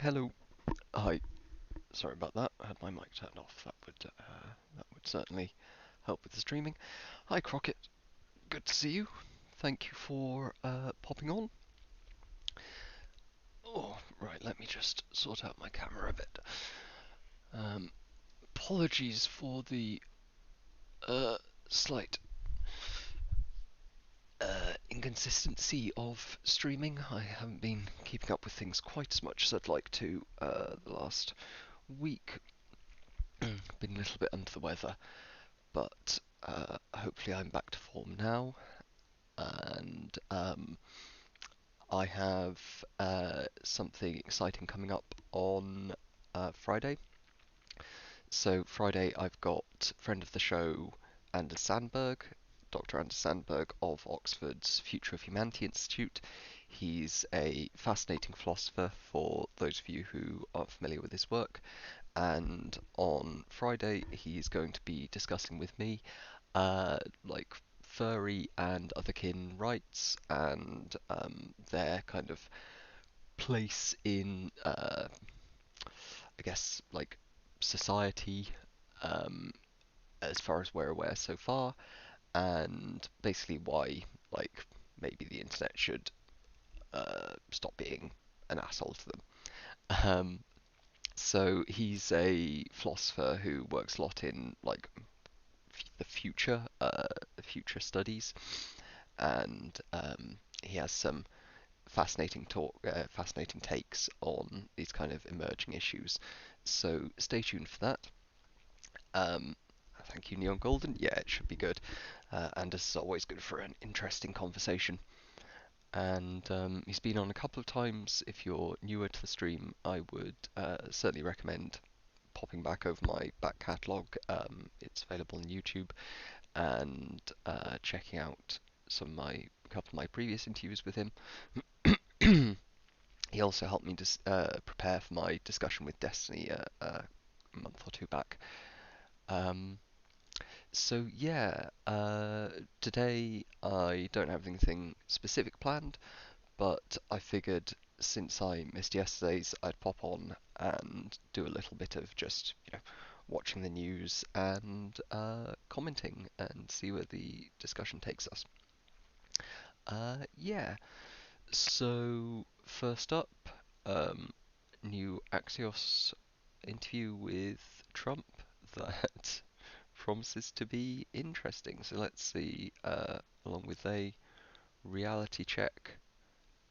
Hello. Hi. Sorry about that. I had my mic turned off. That would certainly help with the streaming. Hi, Crockett. Good to see you. Thank you for popping on. Oh, right. Let me just sort out my camera a bit. Um, Apologies for the slight inconsistency of streaming. I haven't been keeping up with things quite as much as I'd like to the last week. Been a little bit under the weather, but hopefully I'm back to form now. And I have something exciting coming up on Friday. So Friday I've got friend of the show Anders Sandberg, Dr. Anders Sandberg of Oxford's Future of Humanity Institute. He's a fascinating philosopher for those of you who aren't familiar with his work. And on Friday he's going to be discussing with me like furry and otherkin rights and their kind of place in, I guess, like society, um, as far as we're aware so far, and basically why, like, maybe the internet should stop being an asshole to them. Um, so he's a philosopher who works a lot in like the future studies, and he has some fascinating takes on these kind of emerging issues. So stay tuned for that. Um, Thank you, Neon Golden. Yeah, it should be good. And as always, good for an interesting conversation. And he's been on a couple of times. If you're newer to the stream, I would certainly recommend popping back over my back catalogue. It's available on YouTube, and checking out a couple of my previous interviews with him. He also helped me prepare for my discussion with Destiny a month or two back. Um, so yeah, today I don't have anything specific planned, but I figured since I missed yesterday's, I'd pop on and do a little bit of just, watching the news and commenting and see where the discussion takes us. Yeah. So first up, um, new Axios interview with Trump that promises to be interesting. So let's see, along with a reality check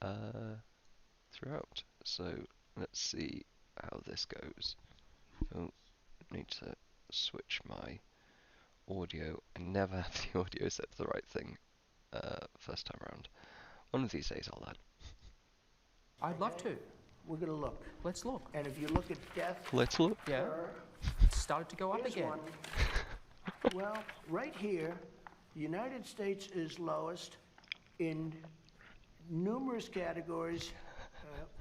uh, throughout. So let's see how this goes. Oh, need to switch my audio. I never have the audio set to the right thing first time around. One of these days I'll learn. I'd love to. We're going to look. Let's look. And if you look at death, Let's look. Yeah. per, It's started to go up here's again. one. Well, right here, the United States is lowest in numerous categories.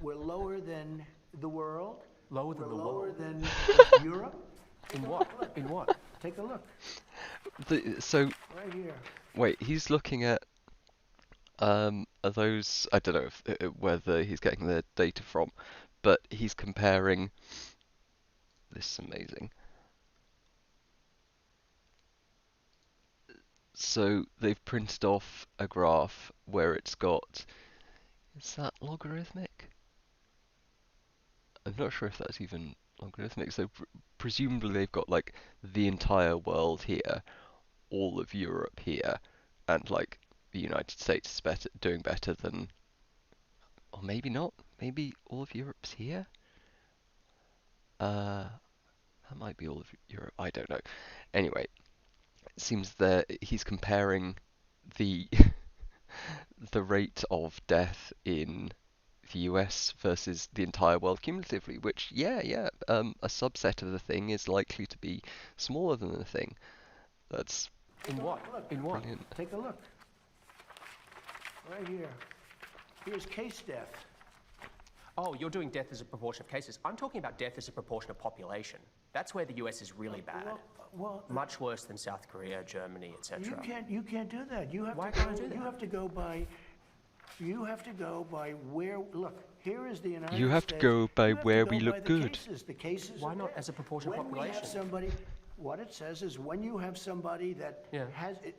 We're lower than the world. Lower than We're the lower world. than Europe. In what? In what? Take a look. So Right here. wait, he's looking at are those, I don't know if, whether he's getting the data from, but he's comparing. This is amazing. So they've printed off a graph where it's got, is that logarithmic? I'm not sure if that's even logarithmic. So presumably they've got like the entire world here, all of Europe here, and like the United States is doing better than, or maybe not. Maybe all of Europe's here. That might be all of Europe. I don't know. Anyway, it seems that he's comparing the the rate of death in the US versus the entire world cumulatively, which, a subset of the thing is likely to be smaller than the thing. That's In what? In what? brilliant. Take a look. Right here. Here's case death. Oh, you're doing death as a proportion of cases. I'm talking about death as a proportion of population. That's where the US is really bad. Well, Much worse than South Korea, Germany, etc. you can't do that. You have Why to can't go, I do that? You have to go by where, look, here is the United You have to States. go by You have to where go we by look the good. cases. The cases Why are not there. as a proportion of When we have population? somebody, what it says is when you have somebody that Yeah.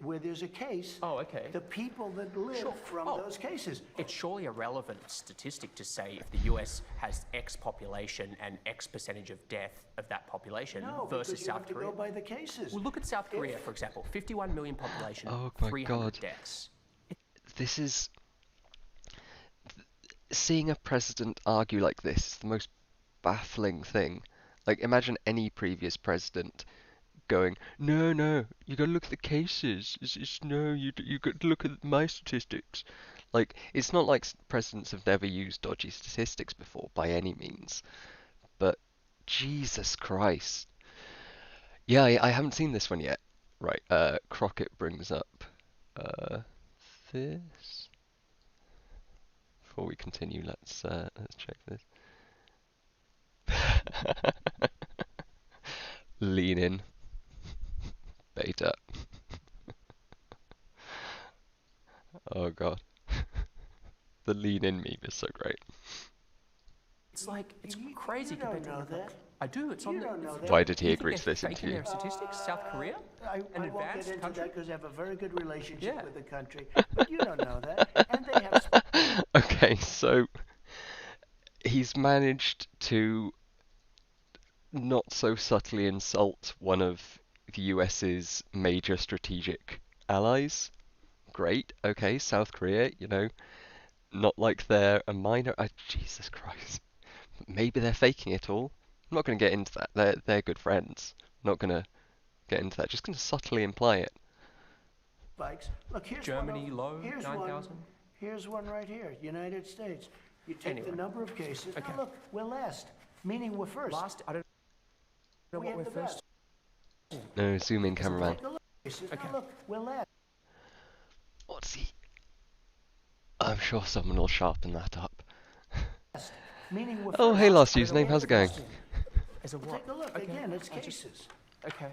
where there's a case, Oh, okay. the people that live Sure. from Oh. those cases. It's surely a relevant statistic to say if the US has X population and X percentage of death of that population No, versus because you South have to Korea. go by the cases. Well, look at South Korea, for example. 51 million population, Oh my 300 God. deaths. This is... Seeing a president argue like this is the most baffling thing. Like, imagine any previous president going, no, no, you gotta look at the cases. No, you got to look at my statistics. Like, it's not like presidents have never used dodgy statistics before, by any means. But, Jesus Christ. Yeah, I haven't seen this one yet. Right, Crockett brings up, this. Before we continue, let's check this. Lean in. Beta. Oh god. The lean in meme is so great. It's like, it's You crazy don't compared to know other that. countries. I do, it's on You the... don't know it's- that. Why did he You think agree they're to this faking interview? their statistics? South Korea? I An won't get advanced into country? that because I have a very good relationship Yeah. with the country, but you don't know that. And they have Okay, so he's managed to not so subtly insult one of the US's major strategic allies. Great, okay, South Korea, you know, not like they're a minor. Jesus Christ. Maybe they're faking it all. I'm not going to get into that. They're good friends. I'm not going to get into that. Just going to subtly imply it. spikes. Look, here's Germany, low, here's 9,000. Here's one right here, United States. You take Anyway. the number of cases. Okay. Now look, we're last, meaning we're first. Last, I don't know We what have we're the first. No, zoom in, cameraman. Take a look. Cases. Okay. Now look, we're last. What's he? I'm sure someone will sharpen that up. Meaning we're Oh, first. hey, last I don't know username, what how's it we're going? first. As a what? Take a look. Okay, Again, it's I just- cases. Okay.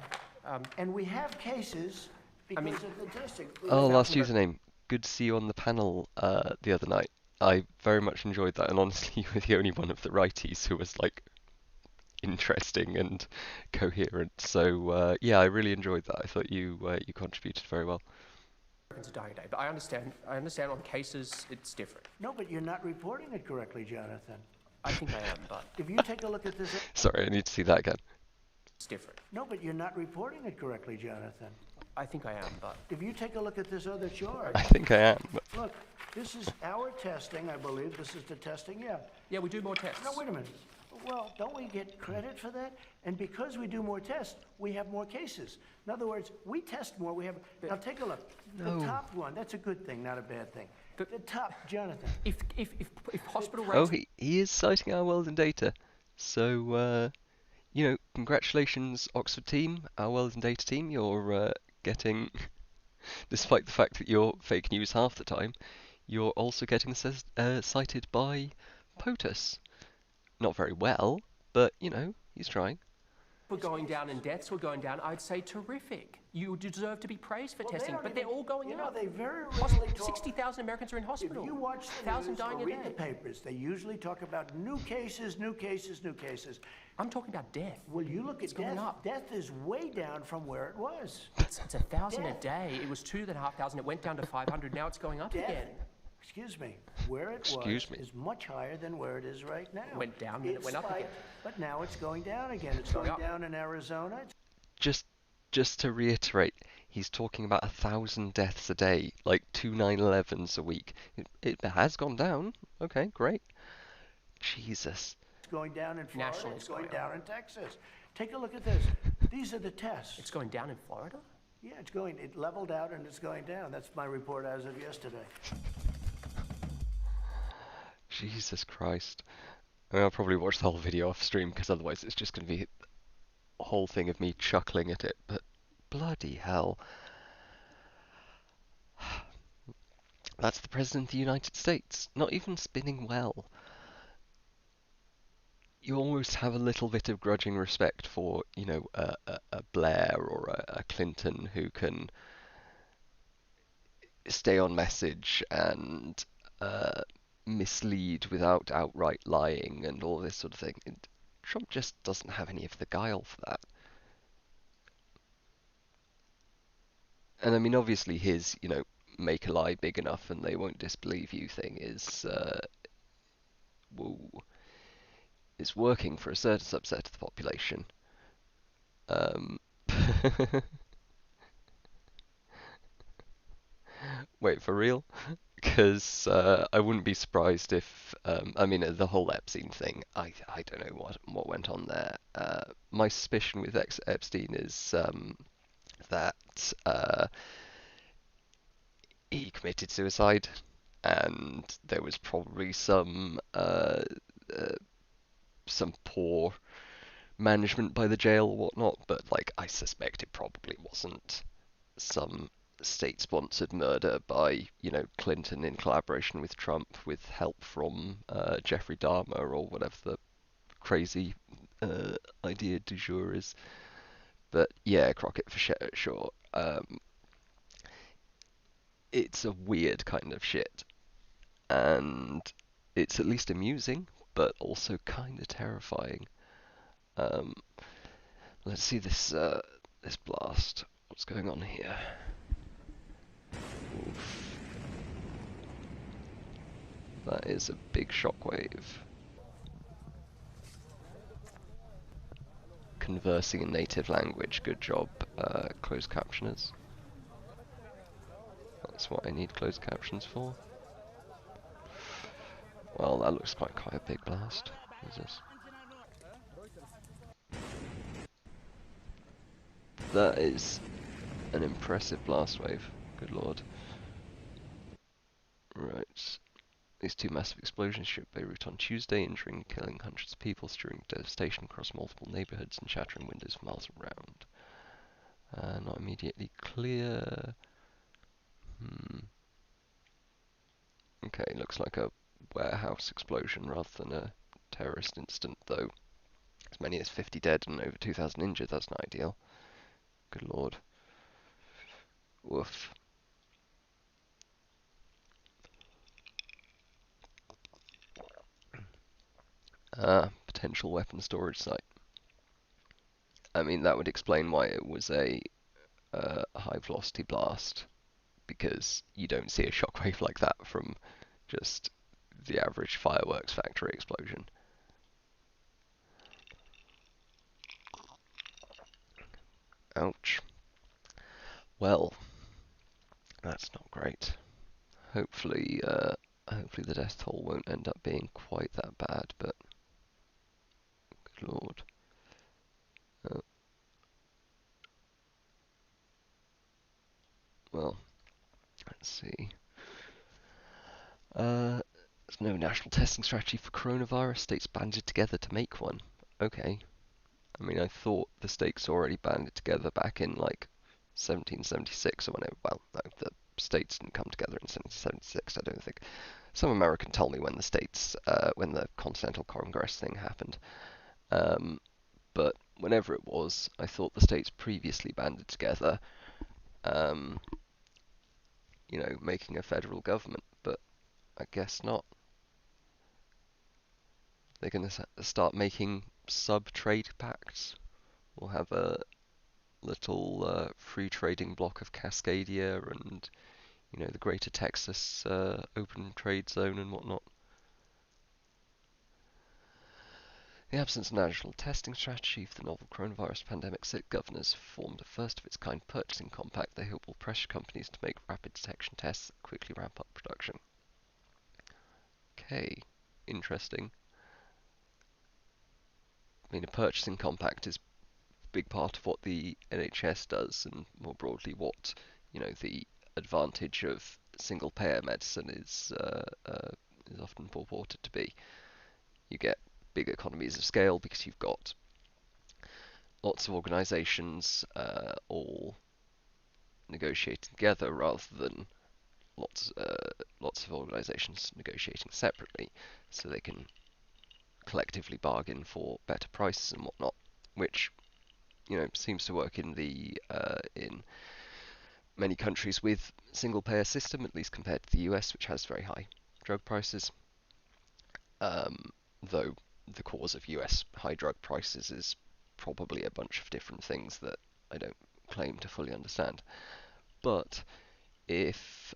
And we have cases because mean- of the testing. Oh, last South Amer- username. Good to see you on the panel the other night. I very much enjoyed that, and honestly, you were the only one of the righties who was like interesting and coherent. So yeah, I really enjoyed that. I thought you contributed very well. Americans are dying a day, but I understand on cases it's different. No, but you're not reporting it correctly, Jonathan. I think I am, but If you take a look at this, Sorry, I need to see that again. it's different. no, but you're not reporting it correctly, Jonathan. I think I am, but If you take a look at this other chart, I think I am. But look, this is our testing, I believe. This is the testing, yeah. yeah, we do more tests. No, wait a minute. Well, don't we get credit for that? And because we do more tests, we have more cases. In other words, we test more, we have, now take a look. No. The top one, that's a good thing, not a bad thing. But- The top, Jonathan, If hospital oh, rates he is citing Our World in Data. So you know, congratulations, Oxford team, Our World in Data team. You're getting, despite the fact that you're fake news half the time, you're also getting cited by POTUS. Not very well, but you know, he's trying. were going down and deaths were going down, I'd say terrific. You deserve to be praised for Well, they testing, don't but they're even- all going you know, up. they very rarely talk. 60,000 Americans are in If hospital. you watch the 1,000 news dying or a read the day. papers, they usually talk about new cases, new cases, new cases. I'm talking about death. Well, you look It's at going death, up. death is way down from where it was. It's 1,000 a Death. day. It was 2,500. It went down to 500. Now it's going up Death, again. excuse me, where it Excuse was me. is much higher than where it is right now. It went down, then it went up spiked, again. But now it's going down again. It's going going up. down in Arizona. It's Just to reiterate, he's talking about 1,000 deaths a day, like 2 9/11s a week. It has gone down. Okay, great. Jesus. going down in Florida. Nationally, It's it's going going up. down in Texas. Take a look at this. These are the tests. It's going down in Florida? Yeah, it leveled out and it's going down. That's my report as of yesterday. Jesus Christ. I mean, I'll probably watch the whole video off stream because otherwise it's just going to be a whole thing of me chuckling at it. But bloody hell. That's the President of the United States. Not even spinning well. You almost have a little bit of grudging respect for, you know, a Blair or a Clinton who can stay on message and mislead without outright lying and all this sort of thing. Trump just doesn't have any of the guile for that. And I mean, obviously his, make a lie big enough and they won't disbelieve you thing is working for a certain subset of the population. Um, Wait, for real? Because I wouldn't be surprised if, I mean, the whole Epstein thing, I don't know what went on there. My suspicion with Epstein is that he committed suicide, and there was probably some poor management by the jail or whatnot, but like I suspect it probably wasn't some state-sponsored murder by, Clinton in collaboration with Trump with help from Jeffrey Dahmer or whatever the crazy idea du jour is. But yeah, Crockett for sure. It's a weird kind of shit, and it's at least amusing, but also kind of terrifying. Um, let's see this blast. What's going on here? Oof. That is a big shockwave. Conversing in native language. Good job, closed captioners. That's what I need closed captions for. Well, that looks quite a big blast. What is this? That is an impressive blast wave. Good lord. Right. These two massive explosions shook Beirut on Tuesday, injuring and killing hundreds of people, stirring devastation across multiple neighborhoods and shattering windows for miles around. Not immediately clear. Okay, looks like a warehouse explosion rather than a terrorist incident, though. As many as 50 dead and over 2,000 injured, that's not ideal. Good lord. Woof. Potential weapon storage site. I mean, that would explain why it was a high velocity blast, because you don't see a shockwave like that from just the average fireworks factory explosion. Ouch. Well, that's not great. Hopefully the death toll won't end up being quite that bad, but good lord. Well, let's see. There's no national testing strategy for coronavirus. States banded together to make one. Okay. I mean, I thought the states already banded together back in like 1776 or whenever. Well, no, the states didn't come together in 1776, I don't think. Some American told me when when the Continental Congress thing happened. But whenever it was, I thought the states previously banded together, making a federal government, but I guess not. They're going to start making sub-trade pacts. We'll have a little free trading block of Cascadia and, the Greater Texas open trade zone and whatnot. The absence of national testing strategy for the novel coronavirus pandemic, state governors formed a first-of-its-kind purchasing compact they hope will pressure companies to make rapid detection tests that quickly ramp up production. Okay, interesting. I mean, a purchasing compact is a big part of what the NHS does, and more broadly what, the advantage of single-payer medicine is often purported to be. You get big economies of scale because you've got lots of organisations all negotiating together rather than lots of organisations negotiating separately, so they can collectively bargain for better prices and whatnot, which seems to work in many countries with single-payer system, at least compared to the US, which has very high drug prices. though the cause of US high drug prices is probably a bunch of different things that I don't claim to fully understand. But if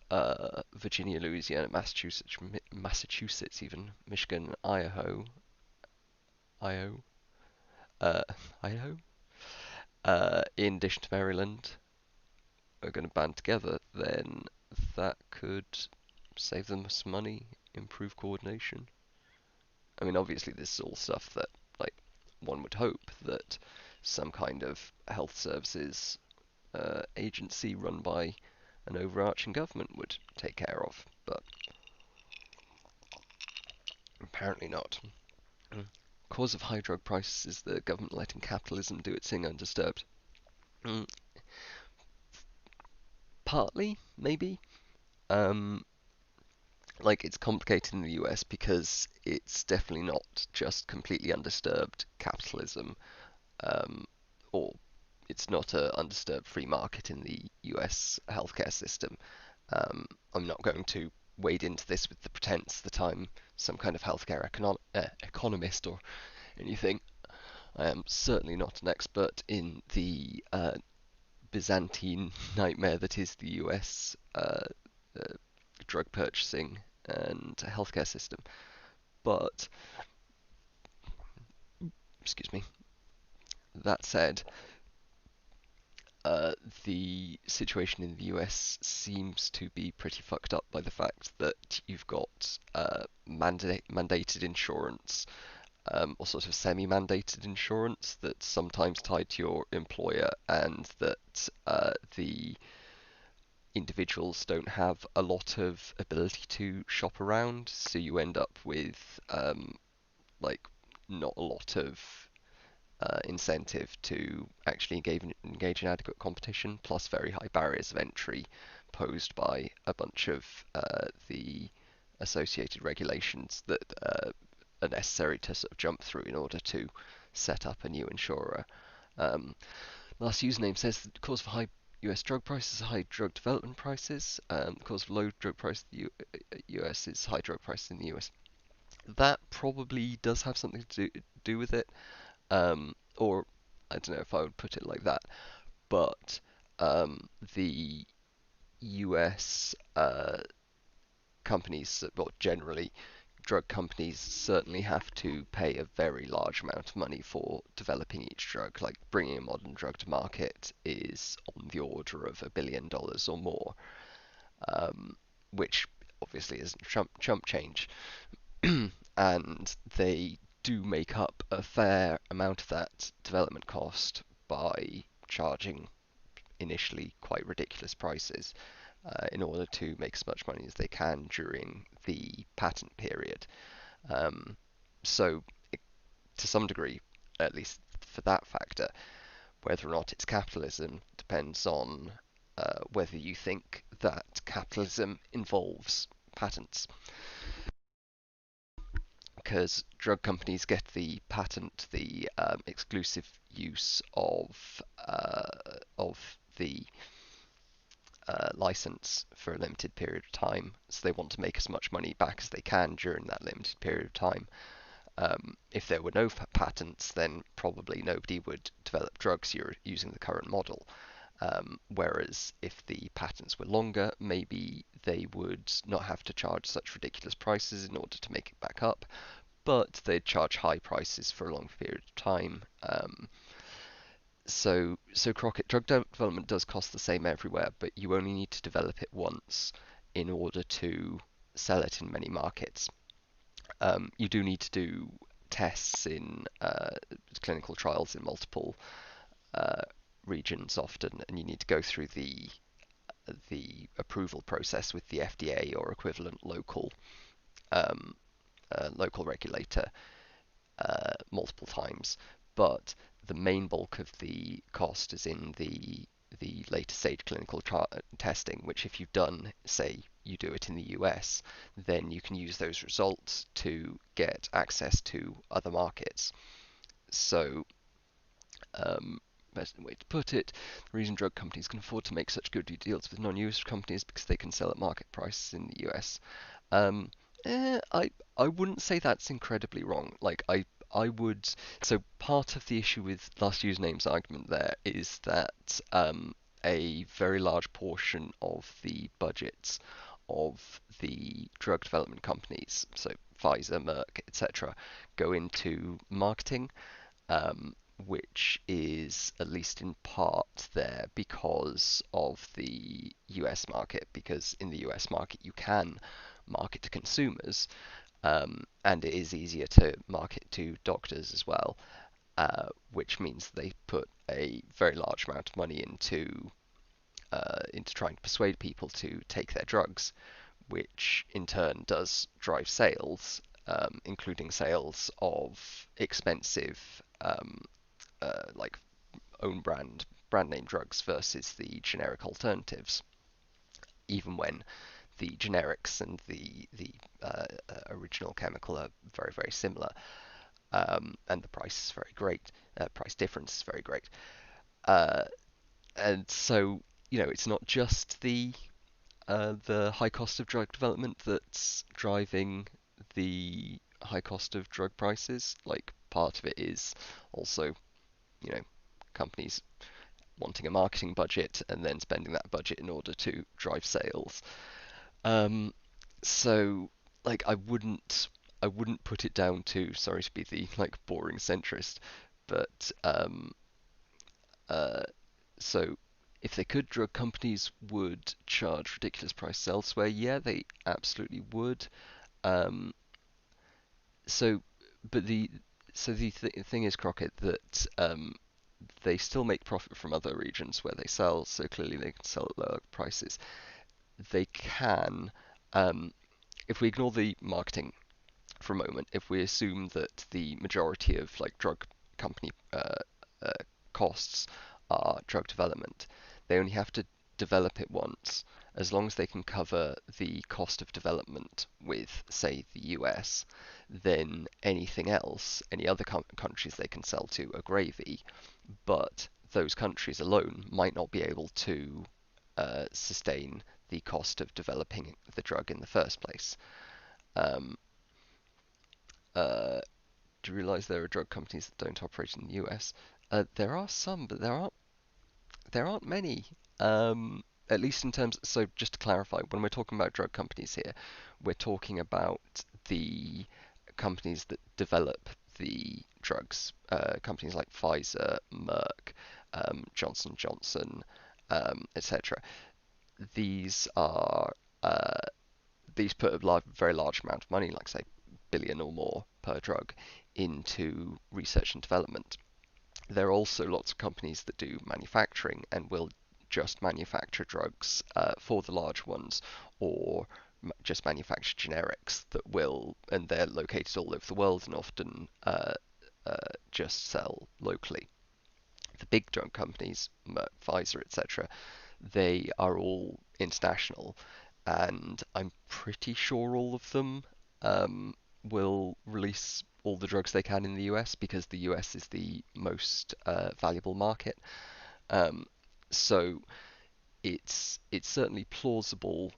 Virginia, Louisiana, Massachusetts, even Michigan, Iowa, uh, Idaho, in addition to Maryland, are going to band together, then that could save them some money, improve coordination. I mean, obviously, this is all stuff that, like, one would hope that some kind of health services agency run by an overarching government would take care of, but apparently not. Cause of high drug prices is the government letting capitalism do its thing undisturbed. Mm, Partly, maybe. Um, like, it's complicated in the US because it's definitely not just completely undisturbed capitalism, um, or it's not a undisturbed free market in the US healthcare system. I'm not going to wade into this with the pretense that I'm some kind of healthcare economist or anything. I am certainly not an expert in the Byzantine nightmare that is the US drug purchasing and healthcare system. But, excuse me, that said, the situation in the US seems to be pretty fucked up by the fact that you've got mandated insurance, or sort of semi-mandated insurance that's sometimes tied to your employer, and that the individuals don't have a lot of ability to shop around, so you end up with like not a lot of incentive to actually engage in adequate competition, plus very high barriers of entry posed by a bunch of the associated regulations that are necessary to sort of jump through in order to set up a new insurer. Um, Last username says the cause for high US drug prices are high drug development prices. The cause for low drug price in the US is high drug prices in the US. That probably does have something to do with it. Or I don't know if I would put it like that, but the US companies, well, generally, drug companies certainly have to pay a very large amount of money for developing each drug. Like, bringing a modern drug to market is on the order of $1 billion or more, which obviously isn't chump change. And they do make up a fair amount of that development cost by charging initially quite ridiculous prices in order to make as much money as they can during the patent period. Um, so, to some degree, at least for that factor, whether or not it's capitalism depends on whether you think that capitalism involves patents. Because drug companies get the patent, the exclusive use of the license for a limited period of time, so they want to make as much money back as they can during that limited period of time. If there were no patents, then probably nobody would develop drugs using the current model. Whereas if the patents were longer, maybe they would not have to charge such ridiculous prices in order to make it back up, but they'd charge high prices for a long period of time. So Crockett, drug development does cost the same everywhere, but you only need to develop it once in order to sell it in many markets. You do need to do tests in clinical trials in multiple regions often, and you need to go through the approval process with the FDA or equivalent um, local regulator multiple times. But the main bulk of the cost is in the later stage clinical testing, which if you've done, say, you do it in the US, then you can use those results to get access to other markets. So, best way to put it, the reason drug companies can afford to make such good deals with non-US companies is because they can sell at market prices in the US. I wouldn't say that's incredibly wrong. Like I would. So part of the issue with last username's argument there is that a very large portion of the budgets of the drug development companies, so Pfizer, Merck, etc., go into marketing, which is at least in part there because of the US market, because in the US market you can market to consumers, and it is easier to market to doctors as well, which means they put a very large amount of money into trying to persuade people to take their drugs, which in turn does drive sales, including sales of expensive like brand name drugs versus the generic alternatives, even when the generics and the original chemical are very, very similar, and the price is very great. Price difference is very great. Uh, and so, it's not just the high cost of drug development that's driving the high cost of drug prices. Like, part of it is also, you know, companies wanting a marketing budget and then spending that budget in order to drive sales. Um, so like I wouldn't put it down to, sorry to be the like boring centrist, but uh, so if they could, drug companies would charge ridiculous prices elsewhere. Yeah, they absolutely would. Um, so, but the thing is, Crockett, that they still make profit from other regions where they sell. So clearly, they can sell at lower prices. They can, if we ignore the marketing for a moment, if we assume that the majority of like drug company uh, costs are drug development, they only have to develop it once. As long as they can cover the cost of development with, say, the US, then anything else, any other countries they can sell to are gravy. But those countries alone might not be able to sustain the cost of developing the drug in the first place. Um, uh, do you realize there are drug companies that don't operate in the US? There are some, but there aren't many. At least in terms. So just to clarify, when we're talking about drug companies here, we're talking about the companies that develop the drugs. Companies like Pfizer, Merck, Johnson Johnson, etc. These are these put a very large amount of money, like say billion or more per drug, into research and development. There are also lots of companies that do manufacturing and will just manufacture drugs for the large ones, or just manufacture generics that will, and they're located all over the world and often just sell locally. The big drug companies, Merck, Pfizer, etc., they are all international, and I'm pretty sure all of them will release all the drugs they can in the US because the US is the most valuable market. Um, so it's certainly plausible.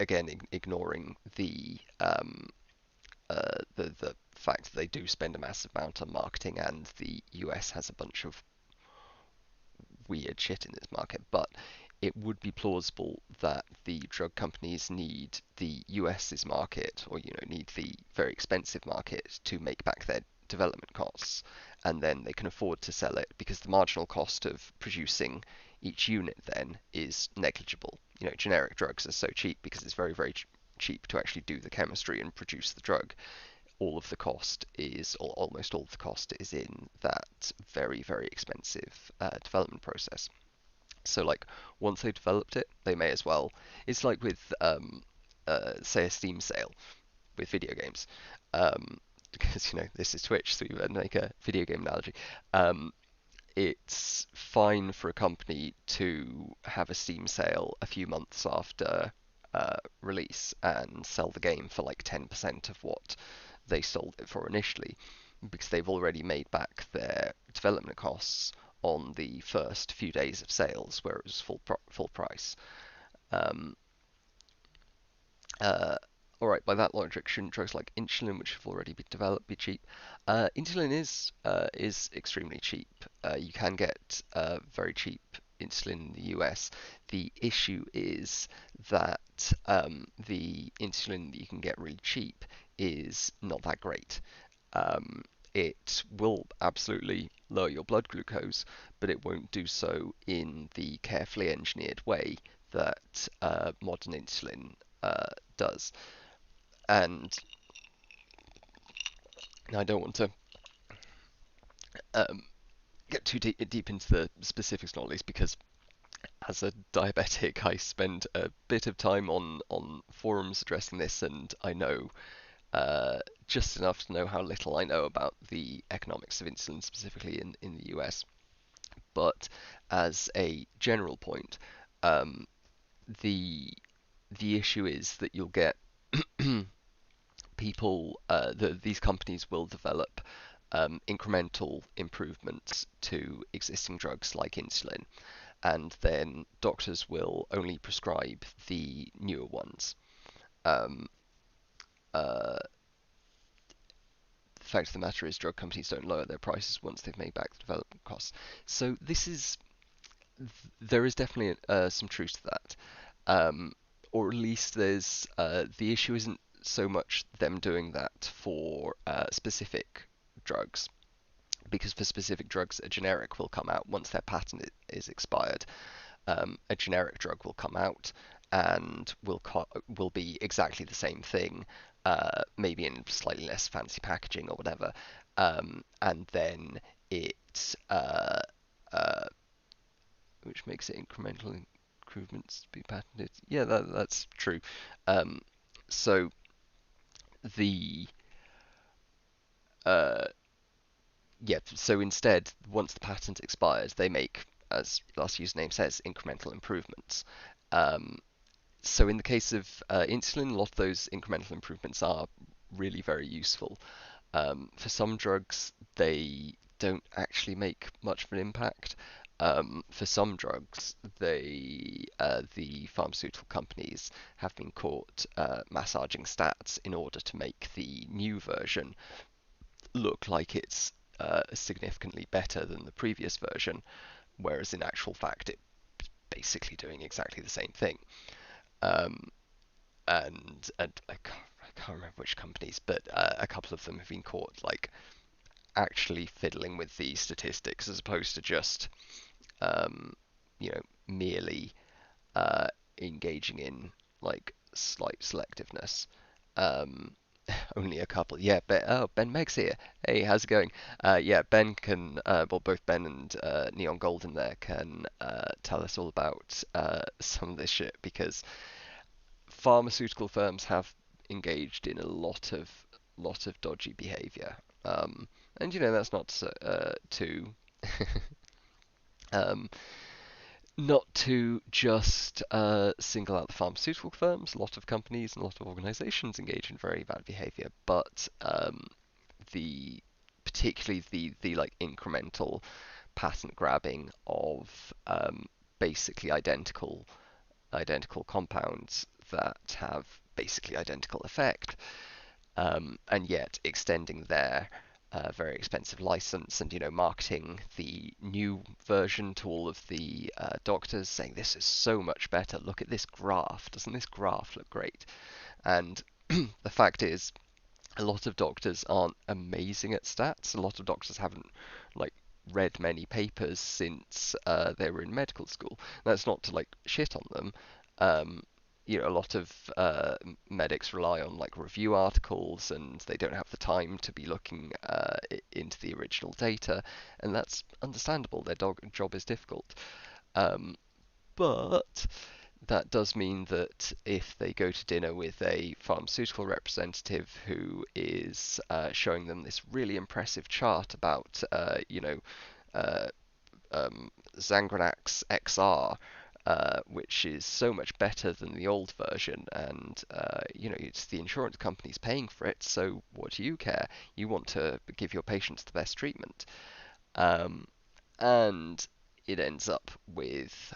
Again, ignoring the fact that they do spend a massive amount on marketing, and the US has a bunch of weird shit in this market, but it would be plausible that the drug companies need the US's market, or need the very expensive market to make back their development costs, and then they can afford to sell it because the marginal cost of producing each unit then is negligible. Generic drugs are so cheap because it's very, very cheap to actually do the chemistry and produce the drug. All of the cost is, or almost all of the cost is in that very, very expensive development process. So like once they've developed it, they may as well. It's like with say a Steam sale with video games, because this is Twitch, so we would make a video game analogy. It's fine for a company to have a Steam sale a few months after release and sell the game for like 10% of what they sold it for initially, because they've already made back their development costs on the first few days of sales where it was full price. Um, uh, all right, by that logic, shouldn't drugs like insulin, which have already been developed, be cheap? Insulin is extremely cheap. You can get very cheap insulin in the US. The issue is that the insulin that you can get really cheap is not that great. Um, it will absolutely lower your blood glucose, but it won't do so in the carefully engineered way that modern insulin does. And I don't want to um, get too deep into the specifics, not least because as a diabetic, I spend a bit of time on forums addressing this, and I know just enough to know how little I know about the economics of insulin, specifically in the US. But as a general point, um, the the issue is that you'll get people, these companies will develop incremental improvements to existing drugs like insulin, and then doctors will only prescribe the newer ones. Um, uh, the fact of the matter is, drug companies don't lower their prices once they've made back the development costs. So there is definitely some truth to that, or at least there's the issue isn't so much them doing that for specific drugs, because for specific drugs a generic will come out once their patent is expired. A generic drug will come out and will be exactly the same thing, maybe in slightly less fancy packaging or whatever, and then it which makes it incremental improvements to be patented. Yeah, that's true. Um, so the uh, yeah, so instead, once the patent expires, they make, as last username says, incremental improvements. Um, so in the case of insulin, a lot of those incremental improvements are really very useful. For some drugs, they don't actually make much of an impact. For some drugs, the pharmaceutical companies have been caught massaging stats in order to make the new version look like it's significantly better than the previous version, whereas in actual fact it's basically doing exactly the same thing. Um, and I can't remember which companies, but a couple of them have been caught like actually fiddling with the statistics as opposed to just um, merely uh, engaging in like slight selectiveness. Um, only a couple. Yeah, Ben Meg's here. Hey, how's it going? Yeah, Ben can, well, both Ben and Neon Golden there can tell us all about some of this shit, because pharmaceutical firms have engaged in a lot of dodgy behavior. And that's to um, not to just single out the pharmaceutical firms. A lot of companies and a lot of organizations engage in very bad behavior, but the particularly the like incremental patent grabbing of basically identical compounds that have basically identical effect, and yet extending their very expensive license, and marketing the new version to all of the doctors, saying this is so much better. Look at this graph. Doesn't this graph look great? And the fact is, a lot of doctors aren't amazing at stats. A lot of doctors haven't like read many papers since they were in medical school. That's not to like shit on them. Um, a lot of medics rely on like review articles, and they don't have the time to be looking into the original data, and that's understandable. Their job is difficult. Um, but that does mean that if they go to dinner with a pharmaceutical representative who is showing them this really impressive chart about, uh, Xangranax XR, which is so much better than the old version, and it's the insurance companies paying for it, so what do you care? You want to give your patients the best treatment. Um, and it ends up with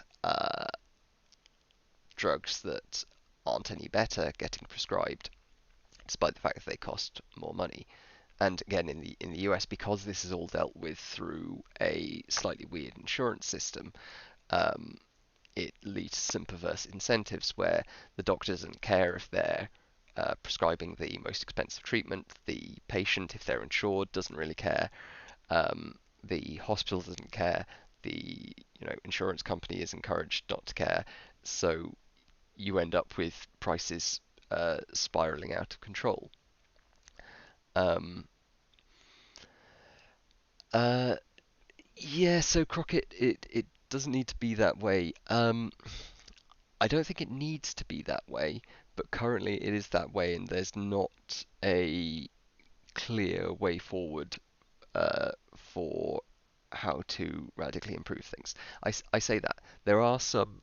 drugs that aren't any better getting prescribed. benefits by the fact that they cost more money. And again, in the US, because this is all dealt with through a slightly weird insurance system, um, it leads to some perverse incentives where the doctor doesn't care if they're prescribing the most expensive treatment. The patient, if they're insured, doesn't really care. The hospital doesn't care. The insurance company is encouraged not to care. So you end up with prices spiraling out of control. Um, uh, yeah, so Crockett, it doesn't need to be that way. I don't think it needs to be that way, but currently it is that way, and there's not a clear way forward for how to radically improve things. I say that there are some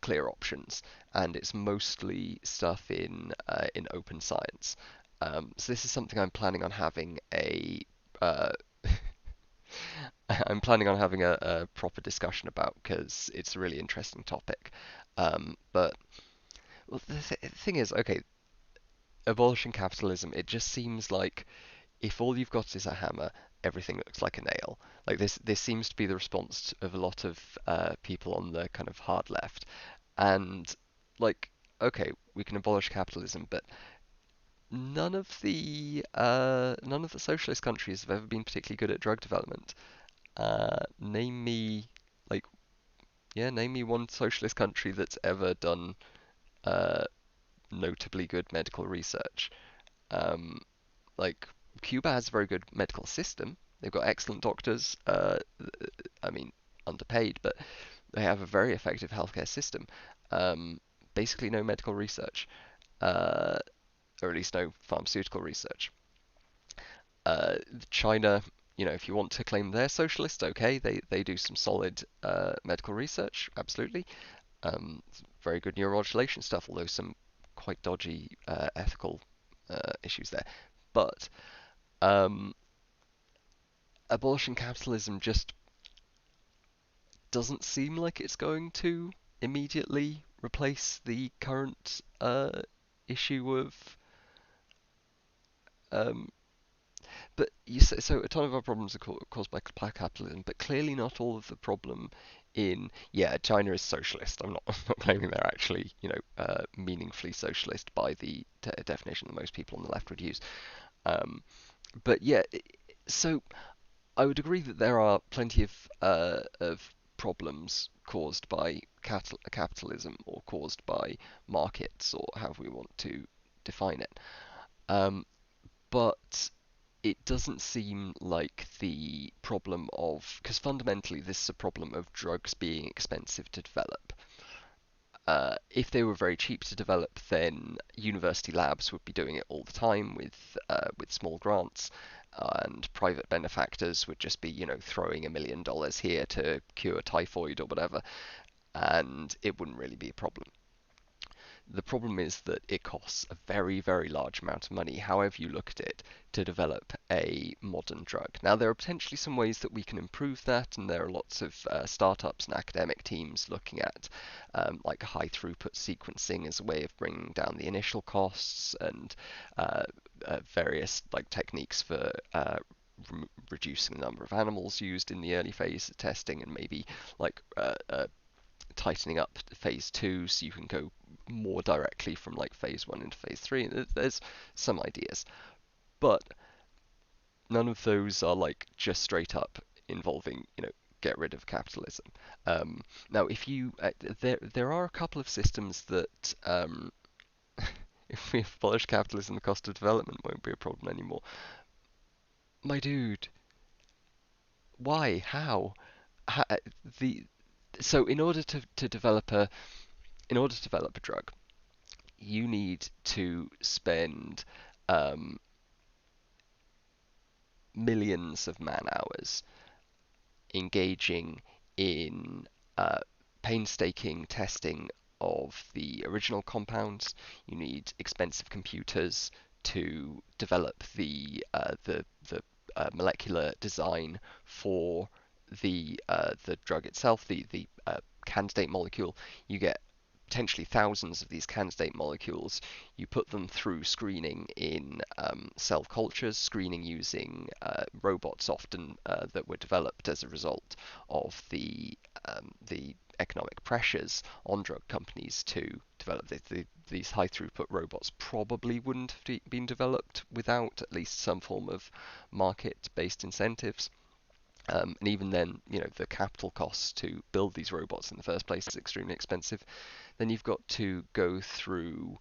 clear options, and it's mostly stuff in open science. So this is something I'm planning on having a uh, I'm planning on having a proper discussion about because it's a really interesting topic. But well, the thing is, okay, abolishing capitalism, it just seems like if all you've got is a hammer, everything looks like a nail. Like this seems to be the response of a lot of people on the kind of hard left. And like, okay, we can abolish capitalism, but none of the socialist countries have ever been particularly good at drug development. Name me like name me one socialist country that's ever done uh, notably good medical research. Um, like Cuba has a very good medical system. They've got excellent doctors. I mean, underpaid, but they have a very effective healthcare system. Um, Basically, no medical research, uh, or at least no pharmaceutical research. China, if you want to claim they're socialist, okay, they do some solid medical research, absolutely. Very good neuromodulation stuff, although some quite dodgy ethical issues there. But um, abolishing capitalism just doesn't seem like it's going to immediately replace the current issue of um, but you say, so a ton of our problems are caused by capitalism, but clearly not all of the problem China is socialist. I'm not claiming they're actually meaningfully socialist by the definition that most people on the left would use. Um, but yeah, so I would agree that there are plenty of problems caused by capitalism or caused by markets or however we want to define it. Um, but it doesn't seem like the problem of, because fundamentally this is a problem of drugs being expensive to develop. If they were very cheap to develop, then university labs would be doing it all the time with small grants, and private benefactors would just be, throwing $1 million here to cure typhoid or whatever, and it wouldn't really be a problem. The problem is that it costs a very, very large amount of money, however you look at it, to develop a modern drug. Now, there are potentially some ways that we can improve that, and there are lots of startups and academic teams looking at like high throughput sequencing as a way of bringing down the initial costs, and various like techniques for reducing the number of animals used in the early phase of testing, and maybe like tightening up phase 2 so you can go more directly from like phase 1 into phase 3. There's some ideas, but none of those are like just straight up involving get rid of capitalism. Now if you there are a couple of systems that if we abolish capitalism, the cost of development won't be a problem anymore. My dude, why? How? The so in order to develop a drug, you need to spend um, millions of man hours engaging in painstaking testing of the original compounds. You need expensive computers to develop the molecular design for the drug itself, the candidate molecule. You get potentially thousands of these candidate molecules. You put them through screening in cell cultures, screening using robots often that were developed as a result of the economic pressures on drug companies to develop these high throughput robots probably wouldn't have been developed without at least some form of market-based incentives. And even then, the capital costs to build these robots in the first place is extremely expensive. Then you've got to go through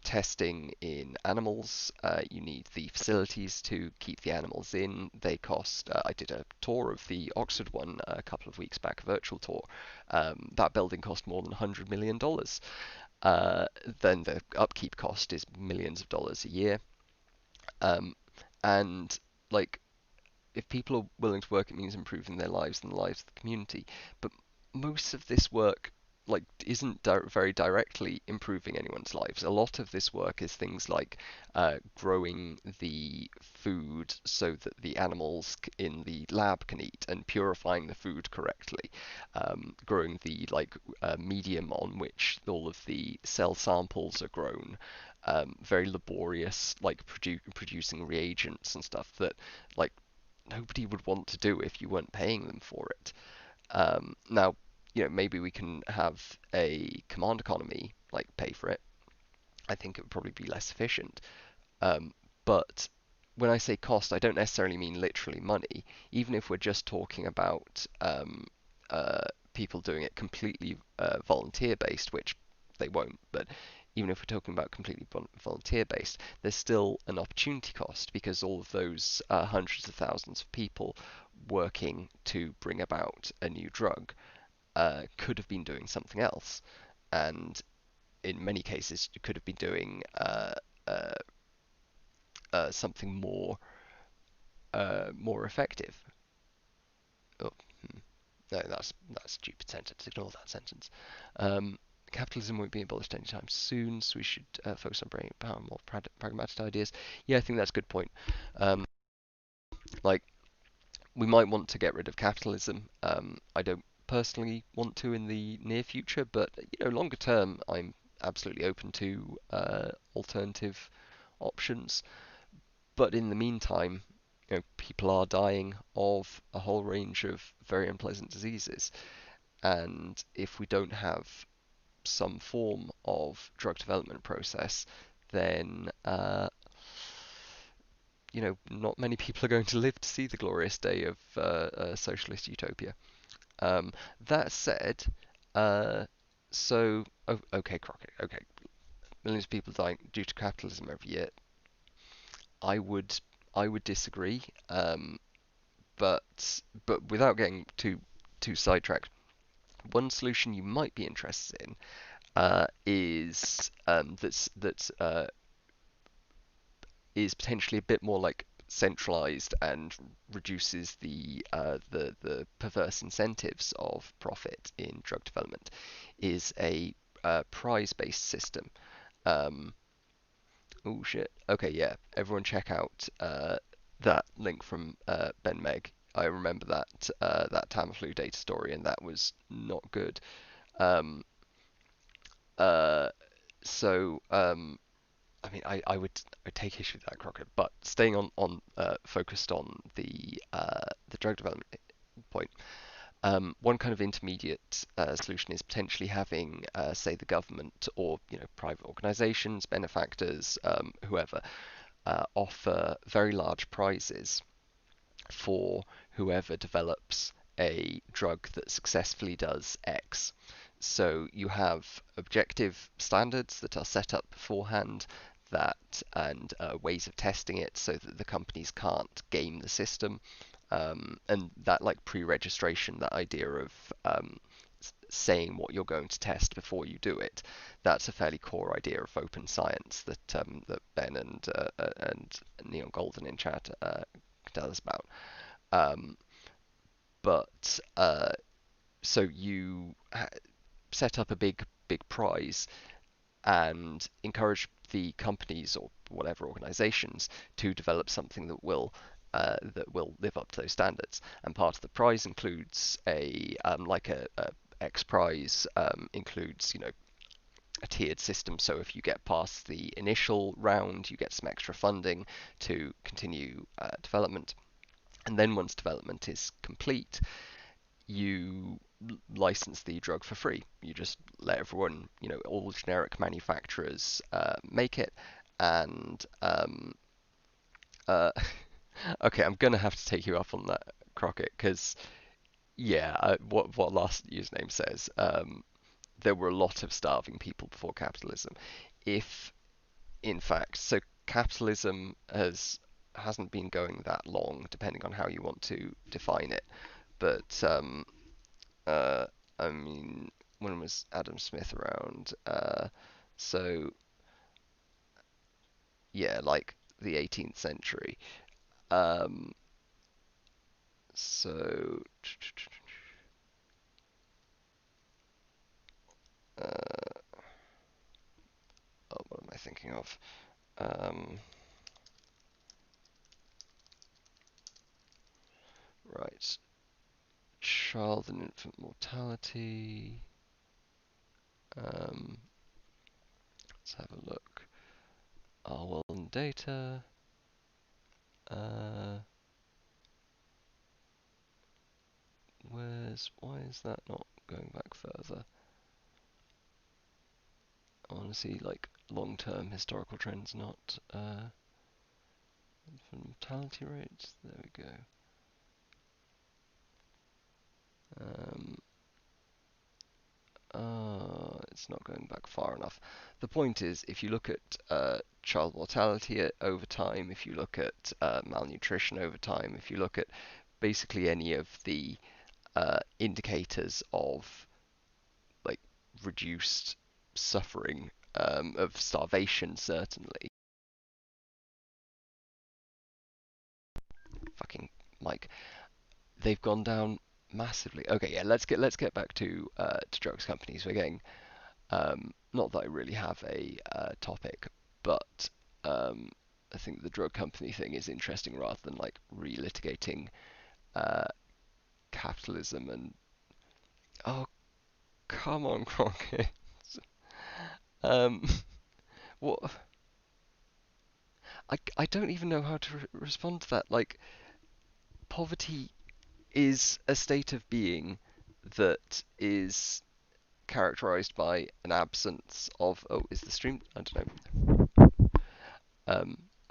testing in animals. You need the facilities to keep the animals in. They cost. I did a tour of the Oxford one a couple of weeks back, a virtual tour. That building cost more than $100 million. Then the upkeep cost is millions of dollars a year. And like, if people are willing to work, it means improving their lives and the lives of the community. But most of this work isn't very directly improving anyone's lives. A lot of this work is things like growing the food so that the animals in the lab can eat, and purifying the food correctly, growing the medium on which all of the cell samples are grown. Very laborious, like producing reagents and stuff that like nobody would want to do if you weren't paying them for it. Now, maybe we can have a command economy like pay for it. I think it would probably be less efficient. But when I say cost, I don't necessarily mean literally money. Even if we're just talking about people doing it completely volunteer-based, which they won't, but even if we're talking about completely volunteer-based, there's still an opportunity cost, because all of those hundreds of thousands of people working to bring about a new drug could have been doing something else, and in many cases could have been doing something more effective. Oh, no, that's a stupid sentence. Ignore that sentence. Capitalism won't be abolished anytime soon, so we should focus on bringing about more pragmatic ideas. Yeah, I think that's a good point. Like, we might want to get rid of capitalism. I don't personally want to in the near future, but longer term, I'm absolutely open to alternative options. But in the meantime, people are dying of a whole range of very unpleasant diseases, and if we don't have some form of drug development process, then not many people are going to live to see the glorious day of socialist utopia. That said, okay, Crockett, okay, millions of people dying due to capitalism every year. I would disagree, but without getting too sidetracked, one solution you might be interested in is is potentially a bit more like centralized and reduces the perverse incentives of profit in drug development, is a prize-based system. Oh shit. Okay, yeah. Everyone check out that link from Ben Meg. I remember that Tamiflu data story, and that was not good. Um, so I mean, I would take issue with that, Crockett. But staying on focused on the drug development point, one kind of intermediate solution is potentially having, say, the government or private organisations, benefactors, whoever, offer very large prizes for whoever develops a drug that successfully does X. So you have objective standards that are set up beforehand, and ways of testing it so that the companies can't game the system, and that like pre-registration, that idea of saying what you're going to test before you do it. That's a fairly core idea of open science that Ben and Neil Golden in chat tell us about. But so you set up a big prize and encourage the companies or whatever organizations to develop something that will live up to those standards. And part of the prize includes a X Prize includes, a tiered system. So if you get past the initial round, you get some extra funding to continue development. And then once development is complete, you license the drug for free. You just let everyone, all generic manufacturers make it. And okay, I'm gonna have to take you up on that, Crockett, because yeah, what last username says. There were a lot of starving people before capitalism. If in fact, so capitalism hasn't been going that long, depending on how you want to define it. But uh, I mean, when was Adam Smith around? So yeah, like the 18th century. Um, so oh, what am I thinking of? Right, child and infant mortality. Let's have a look. Orwell and data. Uh, why is that not going back further? I want to see like long-term historical trends, not infant mortality rates. There we go. It's not going back far enough. The point is, if you look at child mortality over time, if you look at malnutrition over time, if you look at basically any of the indicators of like reduced suffering, of starvation, certainly. Fucking Mike, they've gone down massively. Okay, yeah, let's get back to drugs companies. We're getting not that I really have a topic, but I think the drug company thing is interesting rather than like relitigating uh, capitalism and oh come on, Crockett. um, what I don't even know how to respond to that. Like poverty is a state of being that is characterized by an absence of. Oh, is the stream? I don't know.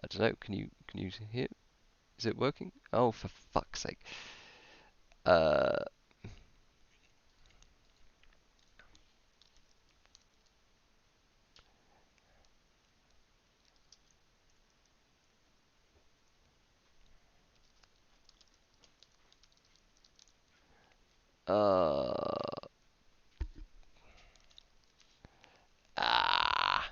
I don't know. Can you hear? Is it working? Oh, for fuck's sake. Uh, uh, ah,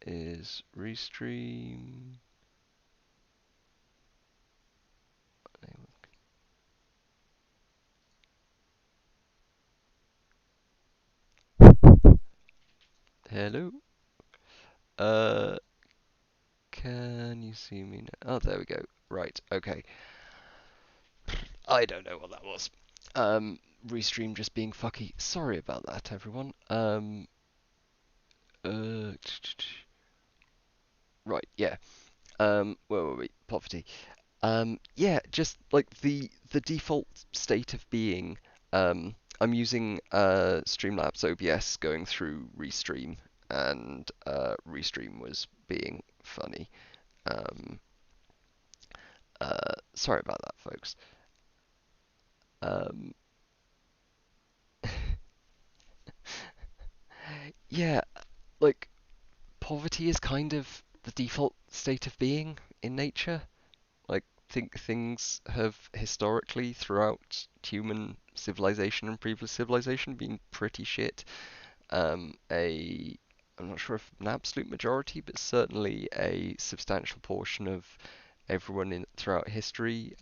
is Restream. Hello. Uh, can you see me now? Oh, there we go. Right. Okay. I don't know what that was. Restream just being fucky. Sorry about that, everyone. Uh, right. Yeah. Where were we? Poverty. Yeah, just like the default state of being. I'm using Streamlabs OBS going through Restream, and Restream was being funny. Um, Sorry about that, folks. Um, yeah, like poverty is kind of the default state of being in nature. Like think things have historically throughout human civilization and previous civilization been pretty shit. I'm not sure if an absolute majority, but certainly a substantial portion of everyone throughout history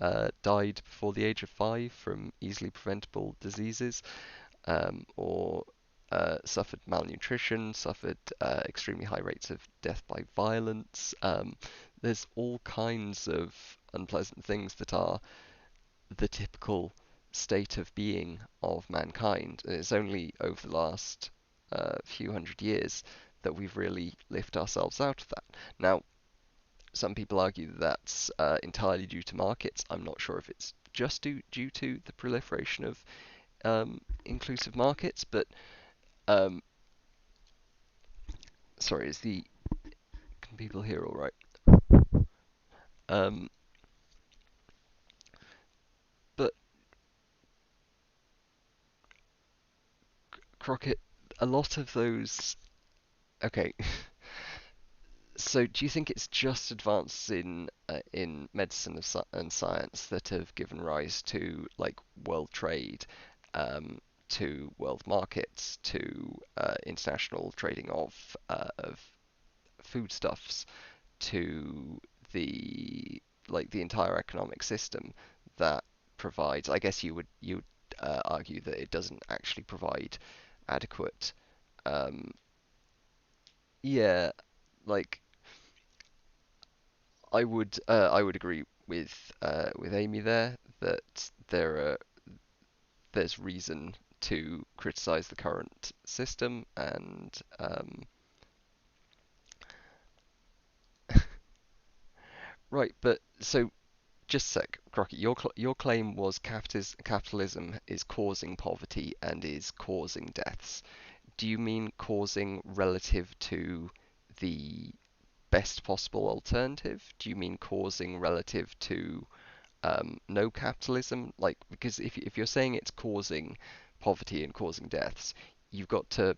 died before the age of 5 from easily preventable diseases, or suffered malnutrition, suffered extremely high rates of death by violence. There's all kinds of unpleasant things that are the typical state of being of mankind. And it's only over the last few hundred years that we've really lifted ourselves out of that. Now, some people argue that that's entirely due to markets. I'm not sure if it's just due to the proliferation of inclusive markets, but sorry, can people hear all right? Um, but Crockett, a lot of those. Okay, so do you think it's just advances in medicine and science that have given rise to like world trade, to world markets, to international trading of foodstuffs, to the the entire economic system that provides? I guess you would argue that it doesn't actually provide adequate. Um, yeah, like I would agree with Amy there that there's reason to criticize the current system, and right, but so just a sec, Crockett, your claim was capitalism is causing poverty and is causing deaths. Do you mean causing relative to the best possible alternative? Do you mean causing relative to no capitalism? Like, because if you're saying it's causing poverty and causing deaths, you've got to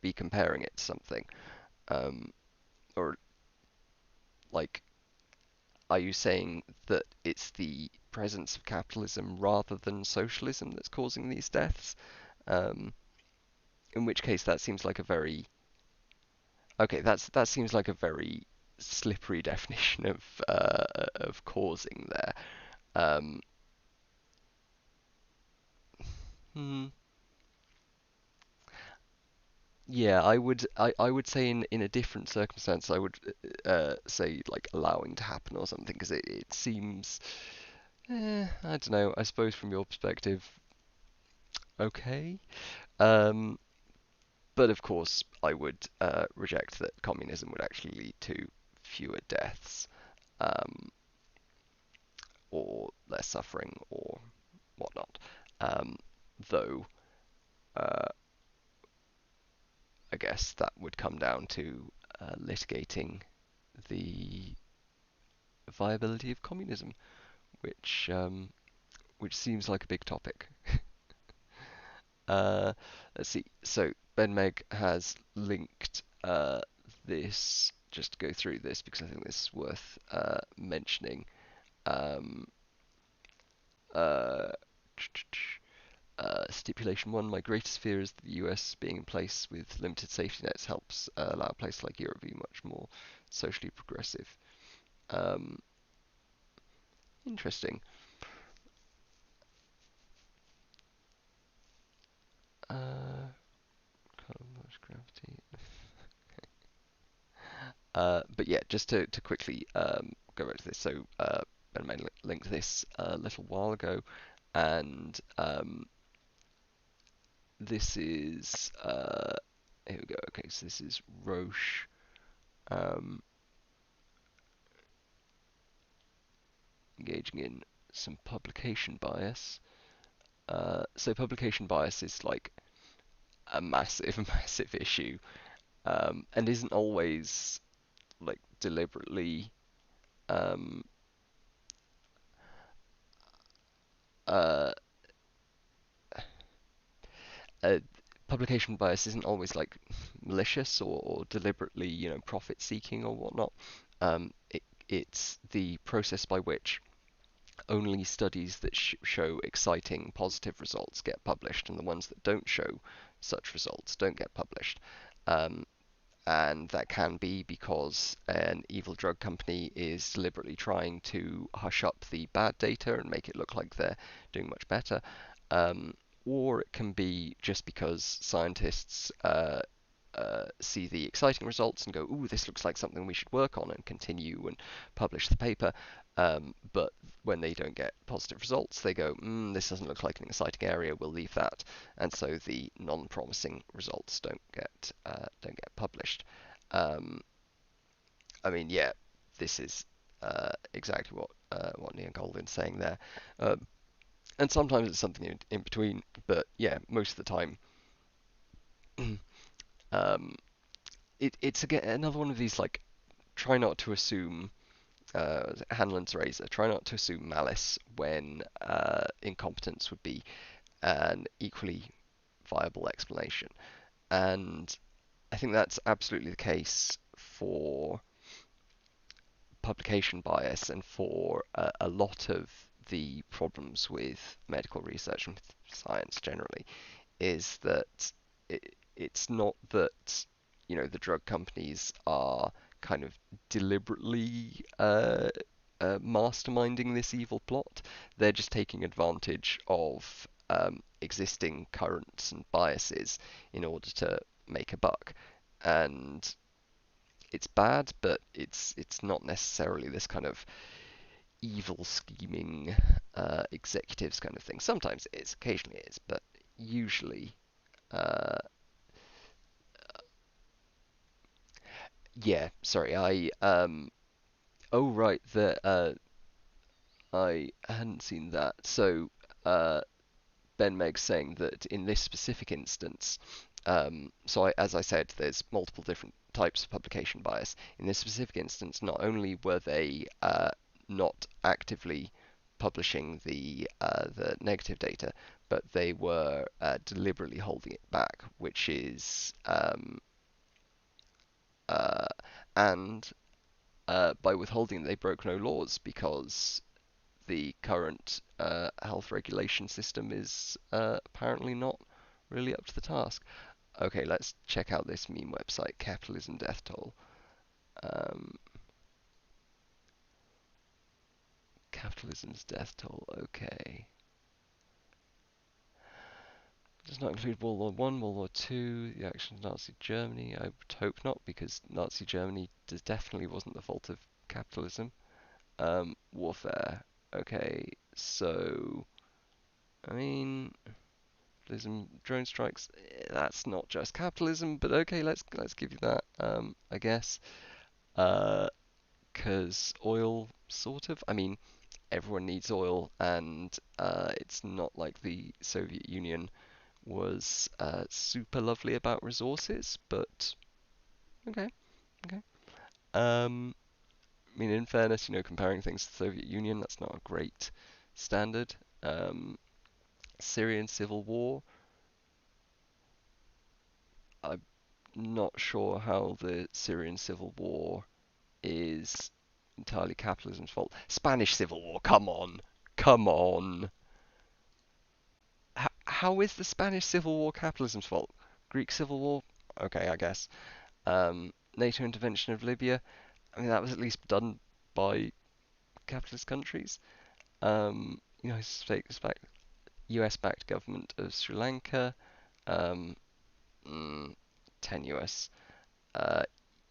be comparing it to something. Um, or like, are you saying that it's the presence of capitalism rather than socialism that's causing these deaths? Um, in which case, that seems like a very okay. That seems like a very slippery definition of causing there. Um, hmm. Yeah, I would say in a different circumstance I would say like allowing to happen or something, because it seems I don't know, I suppose from your perspective okay. Um, but of course I would reject that communism would actually lead to fewer deaths, um, or less suffering or whatnot. Um, though uh, I guess that would come down to litigating the viability of communism, which seems like a big topic. Uh, let's see. So Ben Meg has linked this. Just to go through this because I think this is worth mentioning. Um, uh, Stipulation 1: my greatest fear is that the US being in place with limited safety nets helps allow a place like Europe to be much more socially progressive. Um, Interesting. Uh, gravity. But yeah, just to quickly go back to this. So Ben May linked this a little while ago, and this is here we go. Okay, so this is Roche. Um, Engaging in some publication bias. So publication bias is like a massive, massive issue, and isn't always like deliberately um, uh, uh, publication bias isn't always like malicious or deliberately, profit seeking or whatnot. It's the process by which only studies that show exciting positive results get published, and the ones that don't show such results don't get published. Um, and that can be because an evil drug company is deliberately trying to hush up the bad data and make it look like they're doing much better. Um, or it can be just because scientists see the exciting results and go, "Ooh, this looks like something we should work on," and continue and publish the paper. But when they don't get positive results, they go, "This doesn't look like an exciting area. We'll leave that," and so the non-promising results don't get published. I mean, yeah, this is exactly what Neil Goldin's saying there. And sometimes it's something in between, but yeah, most of the time, um, it's again another one of these like try not to assume Hanlon's razor. Try not to assume malice when incompetence would be an equally viable explanation, and I think that's absolutely the case for publication bias and for a lot of the problems with medical research and science generally is that it's not that the drug companies are kind of deliberately masterminding this evil plot. They're just taking advantage of existing currents and biases in order to make a buck, and it's bad, but it's not necessarily this kind of evil scheming executives kind of thing. Sometimes it is, occasionally it is, but usually, uh, yeah. Sorry, oh right, I hadn't seen that. So Ben Meg's saying that in this specific instance, as I said, there's multiple different types of publication bias. In this specific instance, not only were they not actively publishing the negative data, but they were deliberately holding it back, which is uh, and by withholding, they broke no laws because the current health regulation system is apparently not really up to the task. Okay, let's check out this meme website, Capitalism Death Toll. Um, Capitalism's Death Toll, okay. Does not include World War One, World War Two, the actions of Nazi Germany. I would hope not, because Nazi Germany definitely wasn't the fault of capitalism. Warfare. Okay, so I mean, drone strikes. That's not just capitalism, but okay, let's give you that. I guess. Because oil, sort of. I mean, everyone needs oil, and it's not like the Soviet Union was super lovely about resources, but okay, okay. I mean, in fairness, comparing things to the Soviet Union, that's not a great standard. Um, Syrian civil war. I'm not sure how the Syrian civil war is entirely capitalism's fault. Spanish civil war, come on, come on. How is the Spanish civil war capitalism's fault? Greek civil war, okay, I guess. NATO intervention of Libya. I mean, that was at least done by capitalist countries. US-backed government of Sri Lanka. Um, 10 uh,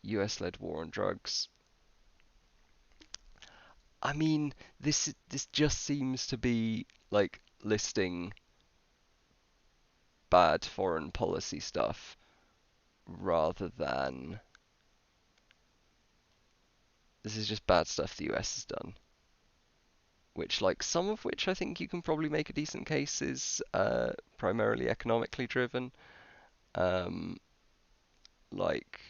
US-led war on drugs. I mean, this just seems to be like listing bad foreign policy stuff rather than this is just bad stuff the US has done. Which, like, some of which I think you can probably make a decent case is primarily economically driven. Um, like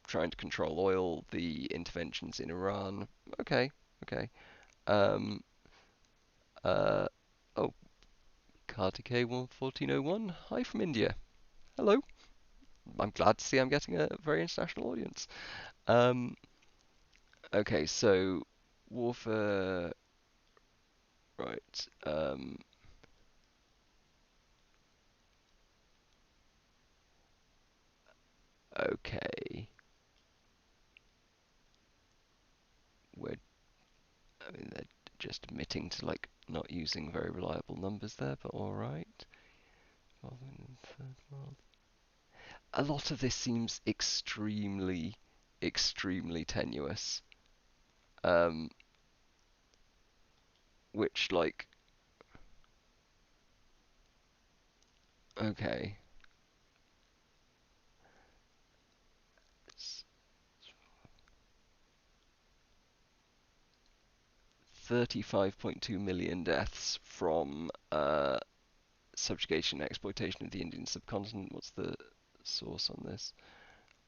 trying to control oil, the interventions in Iran. Okay, okay. Um, uh, oh, Kartik 1401. Hi from India. Hello. I'm glad to see I'm getting a very international audience. Um, okay, so warfare. Right. Okay. We're. I mean, they're just admitting to like not using very reliable numbers there, but all right. Third world. A lot of this seems extremely, extremely tenuous. Which, like, okay. 35.2 million deaths from subjugation and exploitation of the Indian subcontinent. What's the source on this?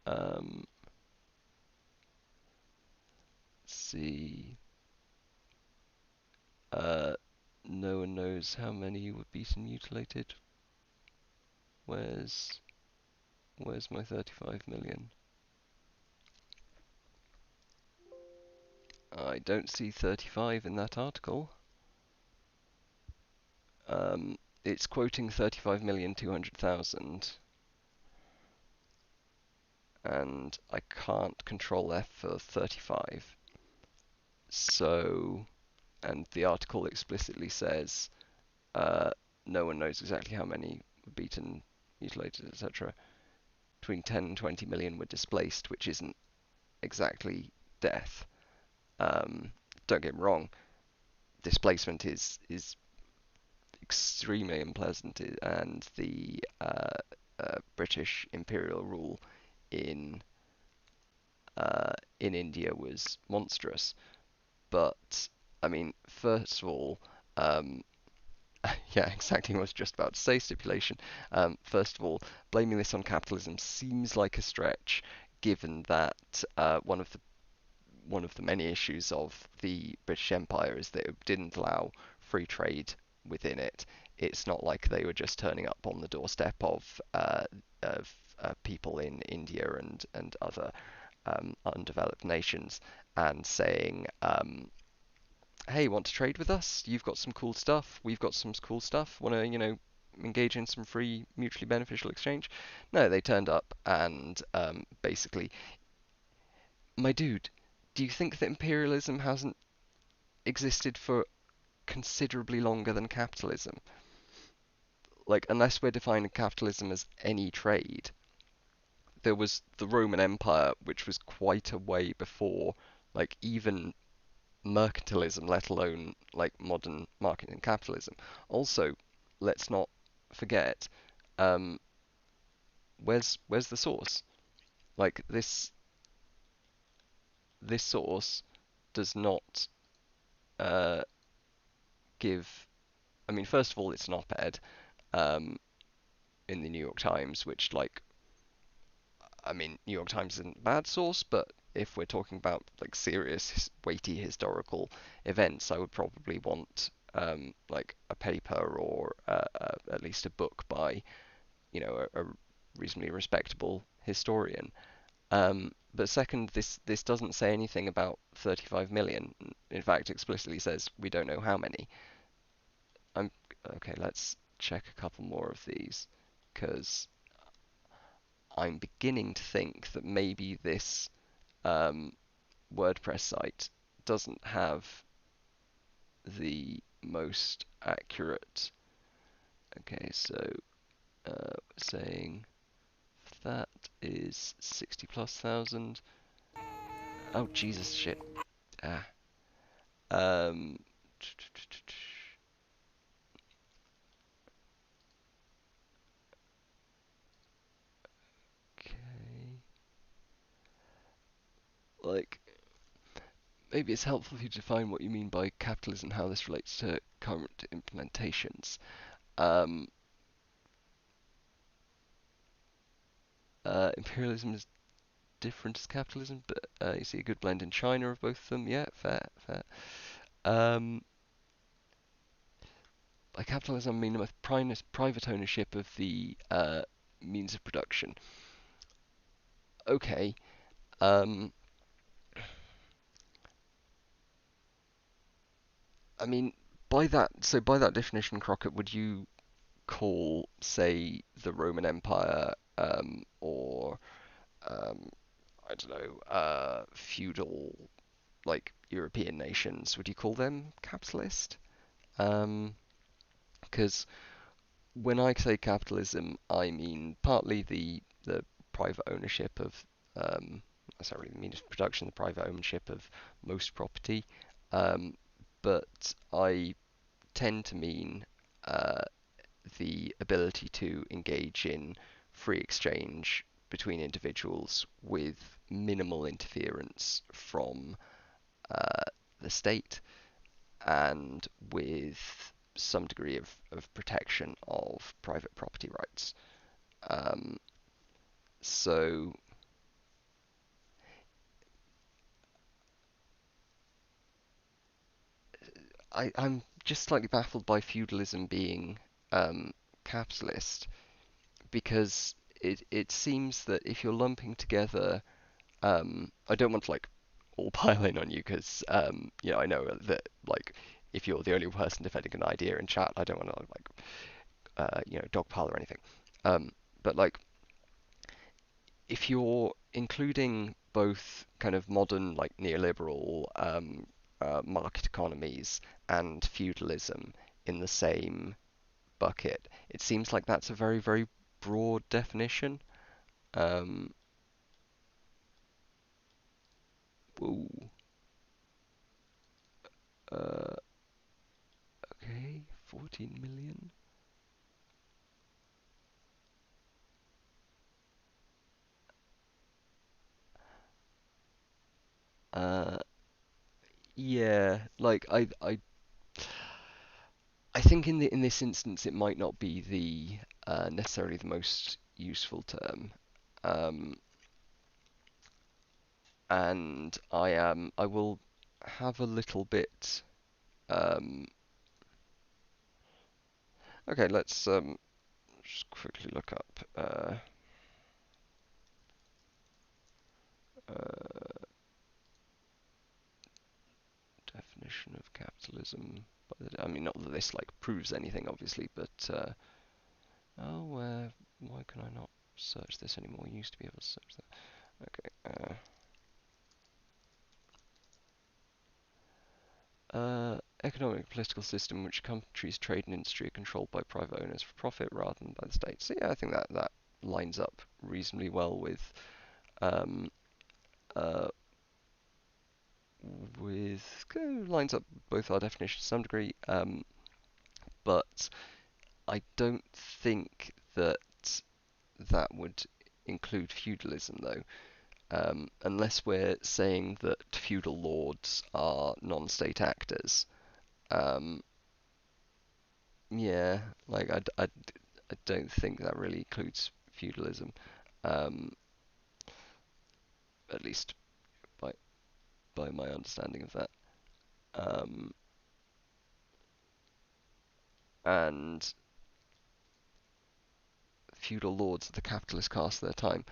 Let's see. No one knows how many were beaten, mutilated. Where's my 35 million? I don't see 35 in that article. It's quoting 35,200,000, and I can't control F for 35. So, and the article explicitly says no one knows exactly how many were beaten, mutilated, etc. Between 10 and 20 million were displaced, which isn't exactly death. Don't get me wrong, displacement is extremely unpleasant, and the British imperial rule in India was monstrous. But I mean, first of all, yeah, exactly what I was just about to say, stipulation. First of all, blaming this on capitalism seems like a stretch, given that one of the many issues of the British Empire is that it didn't allow free trade within it. It's not like they were just turning up on the doorstep of people in India and other undeveloped nations and saying, hey, want to trade with us? You've got some cool stuff. We've got some cool stuff. Want to, engage in some free, mutually beneficial exchange? No, they turned up and basically, my dude, do you think that imperialism hasn't existed for considerably longer than capitalism? Like, unless we're defining capitalism as any trade, there was the Roman Empire, which was quite a way before, like, even mercantilism, let alone like modern market and capitalism. Also, let's not forget, where's the source? Like this source does not give. I mean, first of all, it's an op-ed in the New York Times, which, like, I mean, New York Times isn't a bad source, but if we're talking about like serious, weighty historical events, I would probably want like a paper or at least a book by, a reasonably respectable historian. But second, this doesn't say anything about 35 million. In fact, explicitly says we don't know how many. I'm okay. Let's check a couple more of these, because I'm beginning to think that maybe this WordPress site doesn't have the most accurate. Okay, so saying that is 60 plus thousand. Oh Jesus, shit. Ah. Um. Okay. Like, maybe it's helpful if you define what you mean by capitalism, how this relates to current implementations. Imperialism is different as capitalism, but you see a good blend in China of both of them. Yeah, fair, fair. By capitalism, I mean a private ownership of the means of production. Okay. I mean, by that definition, Crockett, would you call, say, the Roman Empire, or I don't know, feudal, like, European nations, would you call them capitalist? Because when I say capitalism, I mean partly the private ownership of sorry, the means of production, the private ownership of most property, but I tend to mean uh, the ability to engage in free exchange between individuals with minimal interference from uh, the state and with some degree of protection of private property rights. Um, so I'm just slightly baffled by feudalism being um, capitalist because it seems that if you're lumping together, I don't want to like all pile in on you because I know that like if you're the only person defending an idea in chat, I don't want to like dogpile or anything. But like if you're including both kind of modern like neoliberal market economies and feudalism in the same bucket, it seems like that's a very, very broad definition. Um, ooh, uh, okay, 14 million. Uh, yeah, like I think in this instance it might not be the necessarily the most useful term. Um, and I will have a little bit. Um, okay, let's just quickly look up uh, definition of capitalism. I mean, not that this like proves anything, obviously, but why can I not search this anymore? I used to be able to search that. Okay. Economic and political system in which countries, trade and industry are controlled by private owners for profit rather than by the state. So yeah, I think that lines up reasonably well um, uh, lines up both our definitions to some degree, but I don't think that that would include feudalism though, unless we're saying that feudal lords are non-state actors. Um, yeah, like I don't think that really includes feudalism, um, at least by my understanding of that. Um, and feudal lords are the capitalist caste of their time.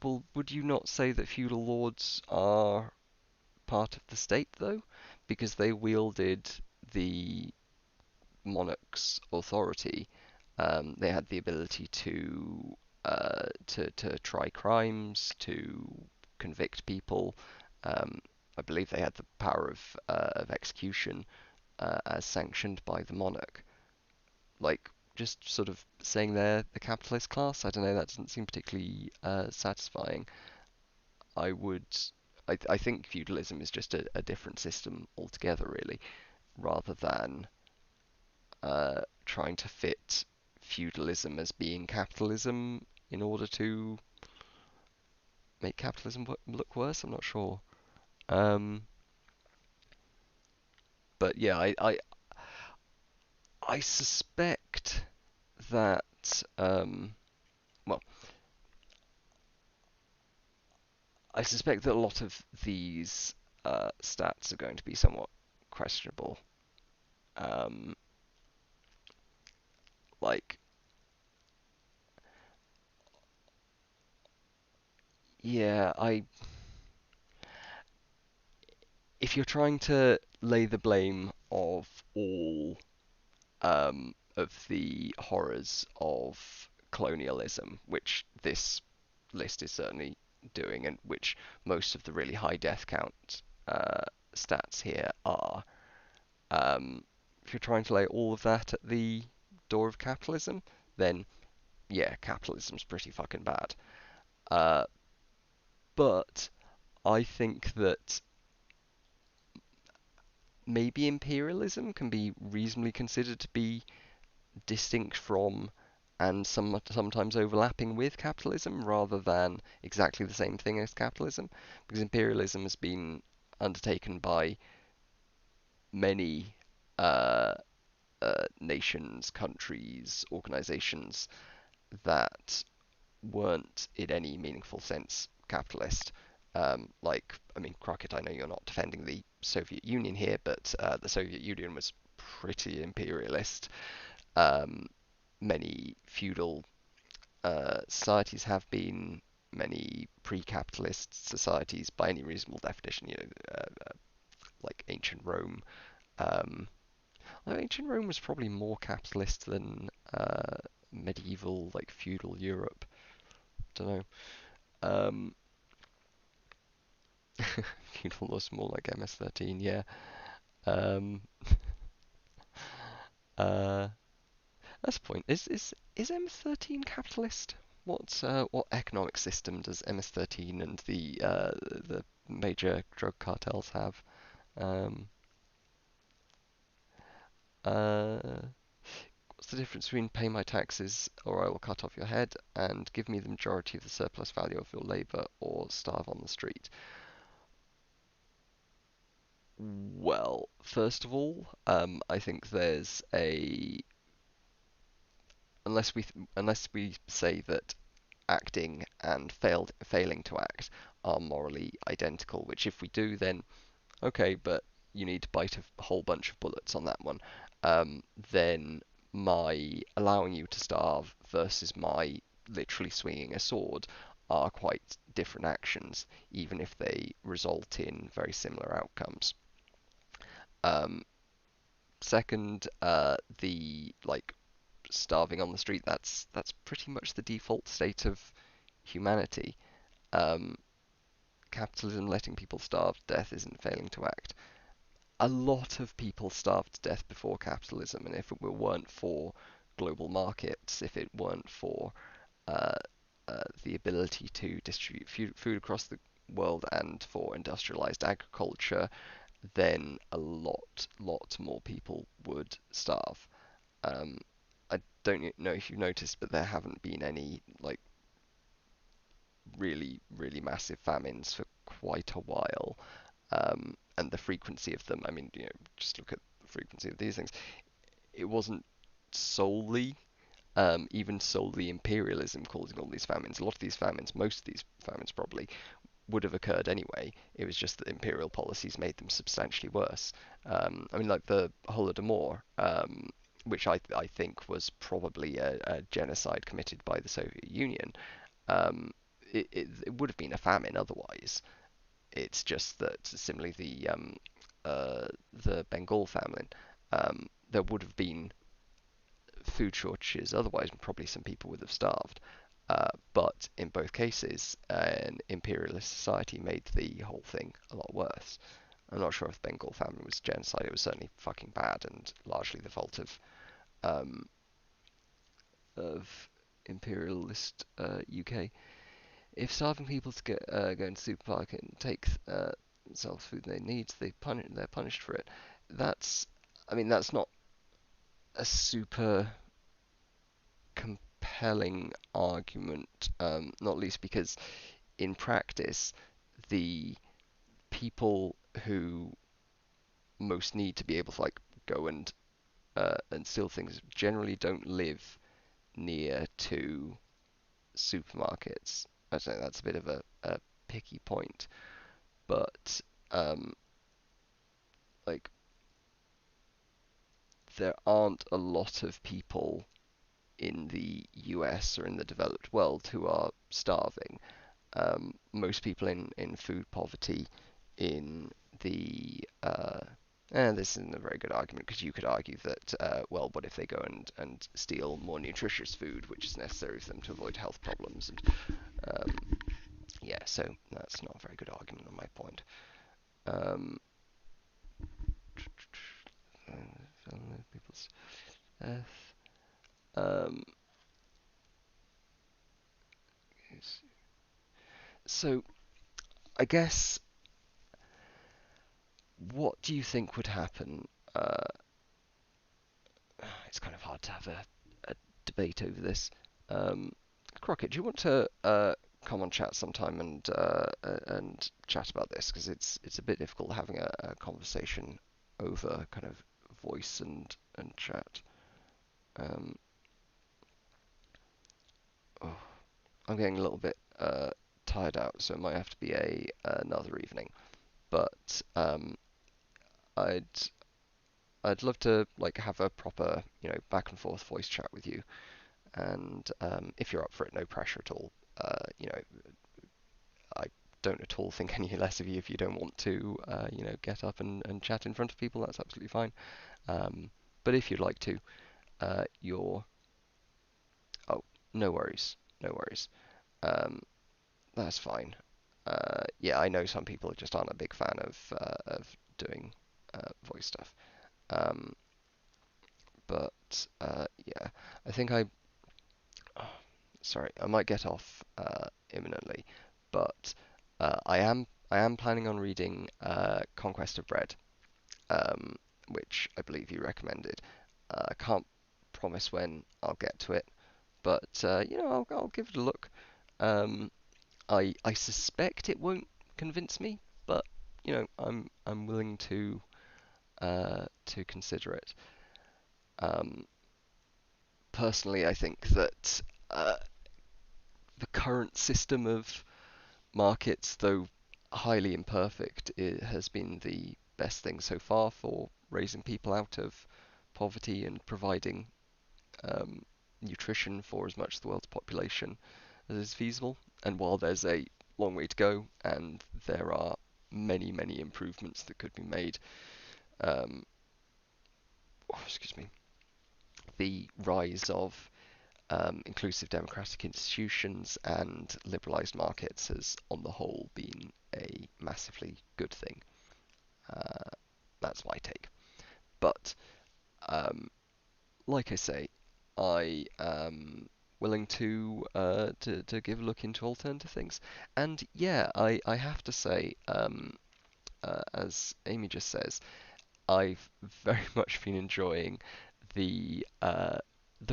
Well, would you not say that feudal lords are part of the state though, because they wielded the monarch's authority? They had the ability to try crimes, to convict people. Um, I believe they had the power of execution as sanctioned by the monarch. Like, just sort of saying they're the capitalist class, I don't know, that doesn't seem particularly satisfying. I would, I think feudalism is just a different system altogether, really, rather than trying to fit feudalism as being capitalism in order to make capitalism look worse. I'm not sure. Um, but yeah, I suspect that well, I suspect that a lot of these stats are going to be somewhat questionable. Um, like, yeah, if you're trying to lay the blame of all of the horrors of colonialism, which this list is certainly doing, and which most of the really high death count stats here are. If you're trying to lay all of that at the door of capitalism, then yeah, capitalism's pretty fucking bad. Uh, but I think that maybe imperialism can be reasonably considered to be distinct from and sometimes overlapping with capitalism rather than exactly the same thing as capitalism, because imperialism has been undertaken by many uh, nations, countries, organizations that weren't in any meaningful sense capitalist. I mean, Crockett, I know you're not defending the Soviet Union here, but the Soviet Union was pretty imperialist. Um, Many feudal societies have been, many pre-capitalist societies by any reasonable definition, like ancient Rome. Um, Ancient Rome was probably more capitalist than medieval, like feudal Europe. Don't know. Um, feudal was more like MS-13, yeah. Um, uh, that's the point. Is MS-13 capitalist? What economic system does MS-13 and the major drug cartels have? Um, uh, what's the difference between pay my taxes or I will cut off your head and give me the majority of the surplus value of your labor or starve on the street? Well, first of all, I think there's a unless we say that acting and failing to act are morally identical, which if we do, then okay, but you need to bite a whole bunch of bullets on that one. Then my allowing you to starve versus my literally swinging a sword are quite different actions, even if they result in very similar outcomes. Um, Second, the like starving on the street, that's pretty much the default state of humanity. Um, Capitalism letting people starve to death isn't failing to act. A lot of people starved to death before capitalism, and if it weren't for global markets, if it weren't for uh, the ability to distribute food across the world and for industrialized agriculture, then a lot more people would starve. Um, I don't know if you've noticed, but there haven't been any like really massive famines for quite a while. And the frequency of them, I mean, just look at the frequency of these things. It wasn't solely, even solely imperialism causing all these famines. A lot of these famines, most of these famines probably, would have occurred anyway. It was just that imperial policies made them substantially worse. I mean, like the Holodomor, which I think was probably a genocide committed by the Soviet Union. Um, it would have been a famine otherwise. It's just that similarly the Bengal famine, there would have been food shortages otherwise, and probably some people would have starved. But in both cases, an imperialist society made the whole thing a lot worse. I'm not sure if the Bengal famine was genocide. It was certainly fucking bad and largely the fault um, of imperialist UK. If starving people to go into the supermarket and take themselves food they need, they're punished for it. That's, I mean, that's not a super compelling argument, not least because in practice, the people who most need to be able to like go and steal things generally don't live near to supermarkets. I don't know, that's a bit of a picky point, but um, like there aren't a lot of people in the US or in the developed world who are starving. Most people in food poverty in the and this isn't a very good argument because you could argue that, well, what if they go and steal more nutritious food, which is necessary for them to avoid health problems? And yeah, so that's not a very good argument on my point. Um, people's death. Um, so I guess, what do you think would happen? Uh, it's kind of hard to have a debate over this. Um, Crockett, do you want to come on chat sometime and chat about this? Because it's a bit difficult having a conversation over kind of voice and chat. Um, oh, I'm getting a little bit tired out, so it might have to be another evening. But I'd I'd love to like have a proper, back and forth voice chat with you. And if you're up for it, no pressure at all. I don't at all think any less of you if you don't want to, get up and chat in front of people. That's absolutely fine. But if you'd like to, you're oh, no worries, no worries. Um, that's fine. Yeah, I know some people just aren't a big fan of doing voice stuff. Um, but yeah, I think oh, sorry, I might get off imminently, but I am planning on reading Conquest of Bread, um, which I believe you recommended. I can't promise when I'll get to it, but I'll give it a look. Um, I suspect it won't convince me, but I'm willing to consider it. Um, Personally, I think that the current system of markets, though highly imperfect, it has been the best thing so far for raising people out of poverty and providing um, nutrition for as much of the world's population as is feasible. And while there's a long way to go, and there are many, many improvements that could be made, um, excuse me, the rise of inclusive democratic institutions and liberalized markets has, on the whole, been a massively good thing. Uh, that's my take. But, um, like I say, I am willing to give a look into alternative things. And yeah, I have to say, as Amy just says, I've very much been enjoying the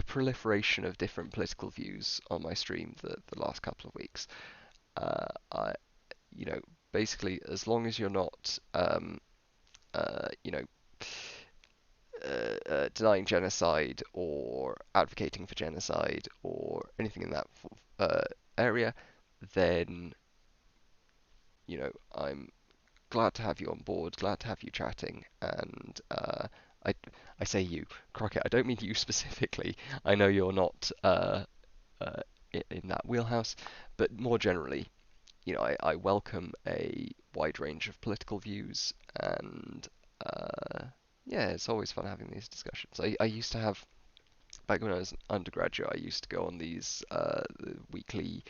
proliferation of different political views on my stream the last couple of weeks. I, you know, basically, as long as you're not, uh, you know, denying genocide or advocating for genocide or anything in that area, then I'm glad to have you on board, glad to have you chatting, and I I say you, Crockett. I don't mean you specifically. I know you're not uh, in that wheelhouse, but more generally, I welcome a wide range of political views, and uh, yeah, it's always fun having these discussions. I used to have, back when I was an undergraduate, I used to go on these weekly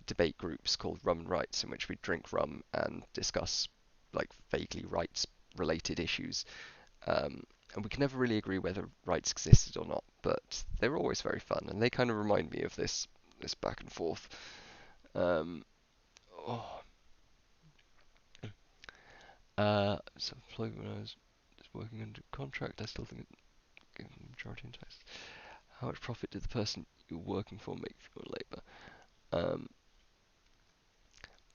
debate groups called Rum and Rights, in which we drink rum and discuss like vaguely rights related issues. And we can never really agree whether rights existed or not, but they were always very fun, and they kind of remind me of this back and forth. Um, oh, so employed when I was just working under contract, I still think given the majority in tax. How much profit did the person you're working for make for your labour? Um,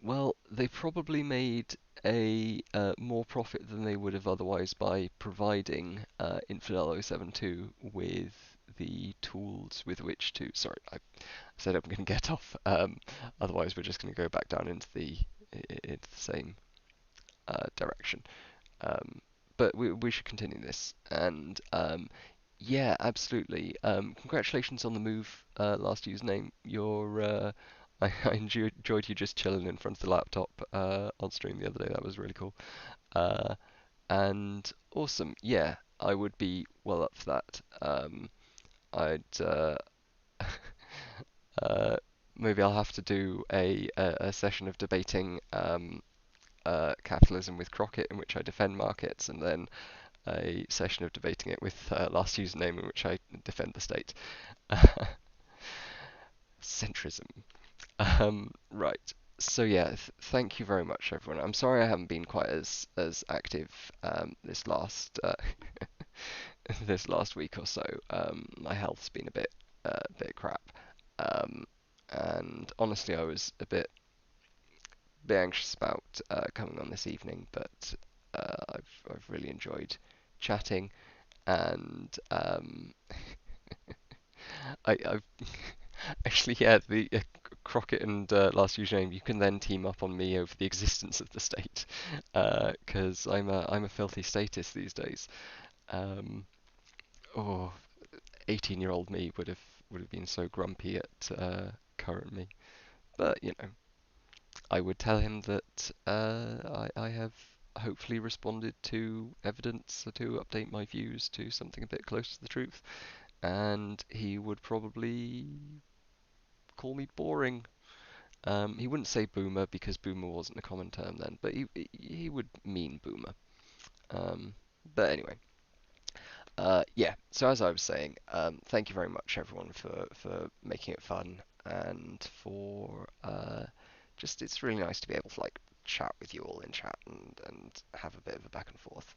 Well, they probably made a more profit than they would have otherwise by providing Infidel 072 with the tools with which to. Sorry, I said I'm going to get off. Otherwise, we're just going to go back down into the same direction. Um, but we should continue this. And yeah, absolutely. Congratulations on the move, last username. I enjoyed you just chilling in front of the laptop on stream the other day. That was really cool. Uh, and awesome. Yeah, I would be well up for that. I'd uh, maybe I'll have to do a session of debating capitalism with Crockett, in which I defend markets, and then a session of debating it with last username in which I defend the state. Centrism. Right. So yeah, thank you very much, everyone. I'm sorry I haven't been quite as active this last this last week or so. My health's been a bit crap, um, and honestly, I was a bit anxious about coming on this evening, but I've really enjoyed chatting, and I've actually, yeah, the Crockett and last username, you can then team up on me over the existence of the state, because I'm a filthy statist these days. Oh, 18-year-old me would have been so grumpy at current me, but you know, I would tell him that I have hopefully responded to evidence to update my views to something a bit close to the truth, and he would probably call me boring. He wouldn't say boomer because boomer wasn't a common term then, but he would mean boomer. But anyway, yeah. So as I was saying, thank you very much everyone for making it fun and for just it's really nice to be able to like chat with you all in chat and have a bit of a back and forth.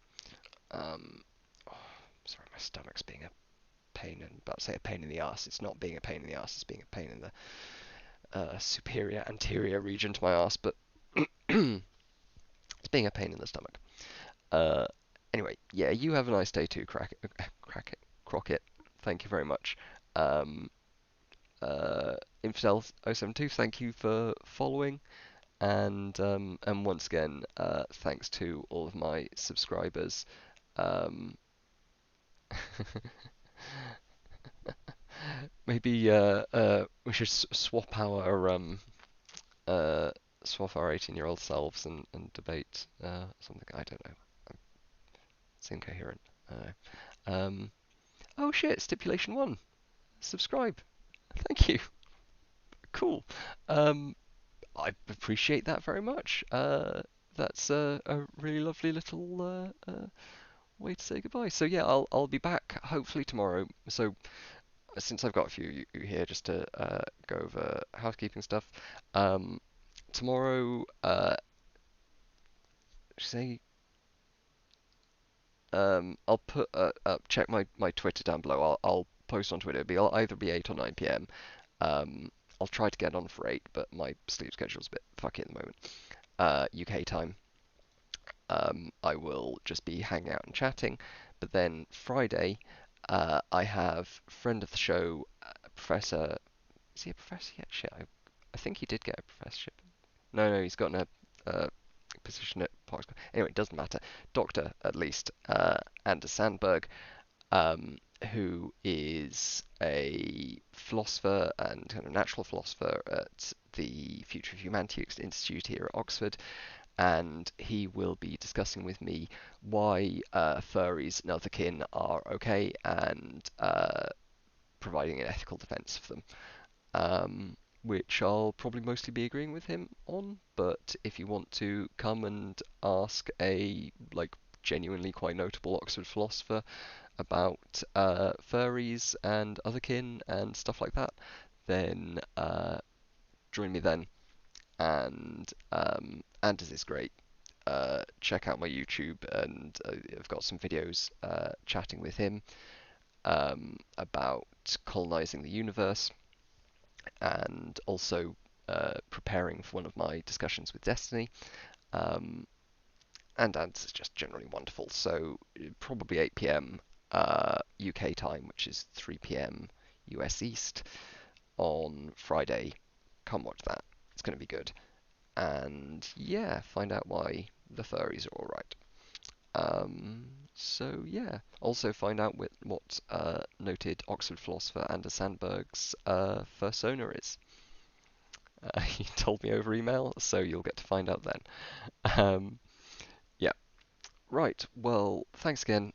Oh, sorry, my stomach's being a pain and about to say a pain in the ass. It's not being a pain in the ass. It's being a pain in the superior anterior region to my ass, but it's being a pain in the stomach. Uh, anyway, yeah, you have a nice day too, Crockett. Thank you very much. Um, Infidel072, thank you for following, and once again, thanks to all of my subscribers. Um, Maybe we should uh, swap our 18-year-old selves and debate something. I don't know. It's incoherent. Oh shit! Stipulation 1. Subscribe. Thank you. Cool. I appreciate that very much. That's a really lovely little way to say goodbye. So yeah, I'll be back hopefully tomorrow. So since I've got a few you here just to go over housekeeping stuff, tomorrow, say, I'll put check my Twitter down below. I'll post on Twitter. It'll either be 8 or 9 p.m. I'll try to get on for 8, but my sleep schedule's a bit fucky at the moment. UK time. I will just be hanging out and chatting. But then Friday, I have friend of the show, Professor. Is he a professor yet? Shit, I think he did get a professorship. No, he's gotten a position at Parks. Anyway, it doesn't matter. Doctor, at least, Anders Sandberg, who is a philosopher and kind of natural philosopher at the Future of Humanity Institute here at Oxford, and he will be discussing with me why furries and other kin are okay and providing an ethical defense for them. Which I'll probably mostly be agreeing with him on, but if you want to come and ask a like genuinely quite notable Oxford philosopher about furries and other kin and stuff like that, then join me then. And Anders is great. Check out my YouTube, and I've got some videos chatting with him about colonizing the universe, and also preparing for one of my discussions with Destiny. And Ants is just generally wonderful. So probably 8 p.m. UK time, which is 3 p.m. US East on Friday. Come watch that. It's going to be good. And yeah, find out why the furries are alright. So yeah, also find out what noted Oxford philosopher Anders Sandberg's fursona is. He told me over email, so you'll get to find out then. Yeah, right. Well, thanks again.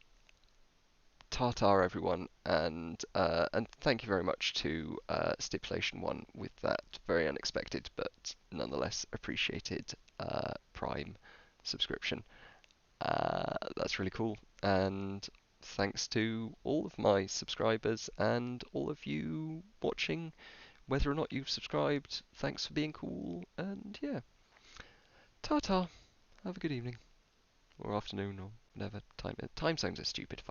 Tartar, everyone, and thank you very much to Stipulation 1 with that very unexpected but nonetheless appreciated Prime subscription. That's really cool. And thanks to all of my subscribers and all of you watching. Whether or not you've subscribed, thanks for being cool. And yeah, ta-ta. Have a good evening. Or afternoon, or whatever time. Time zones are stupid.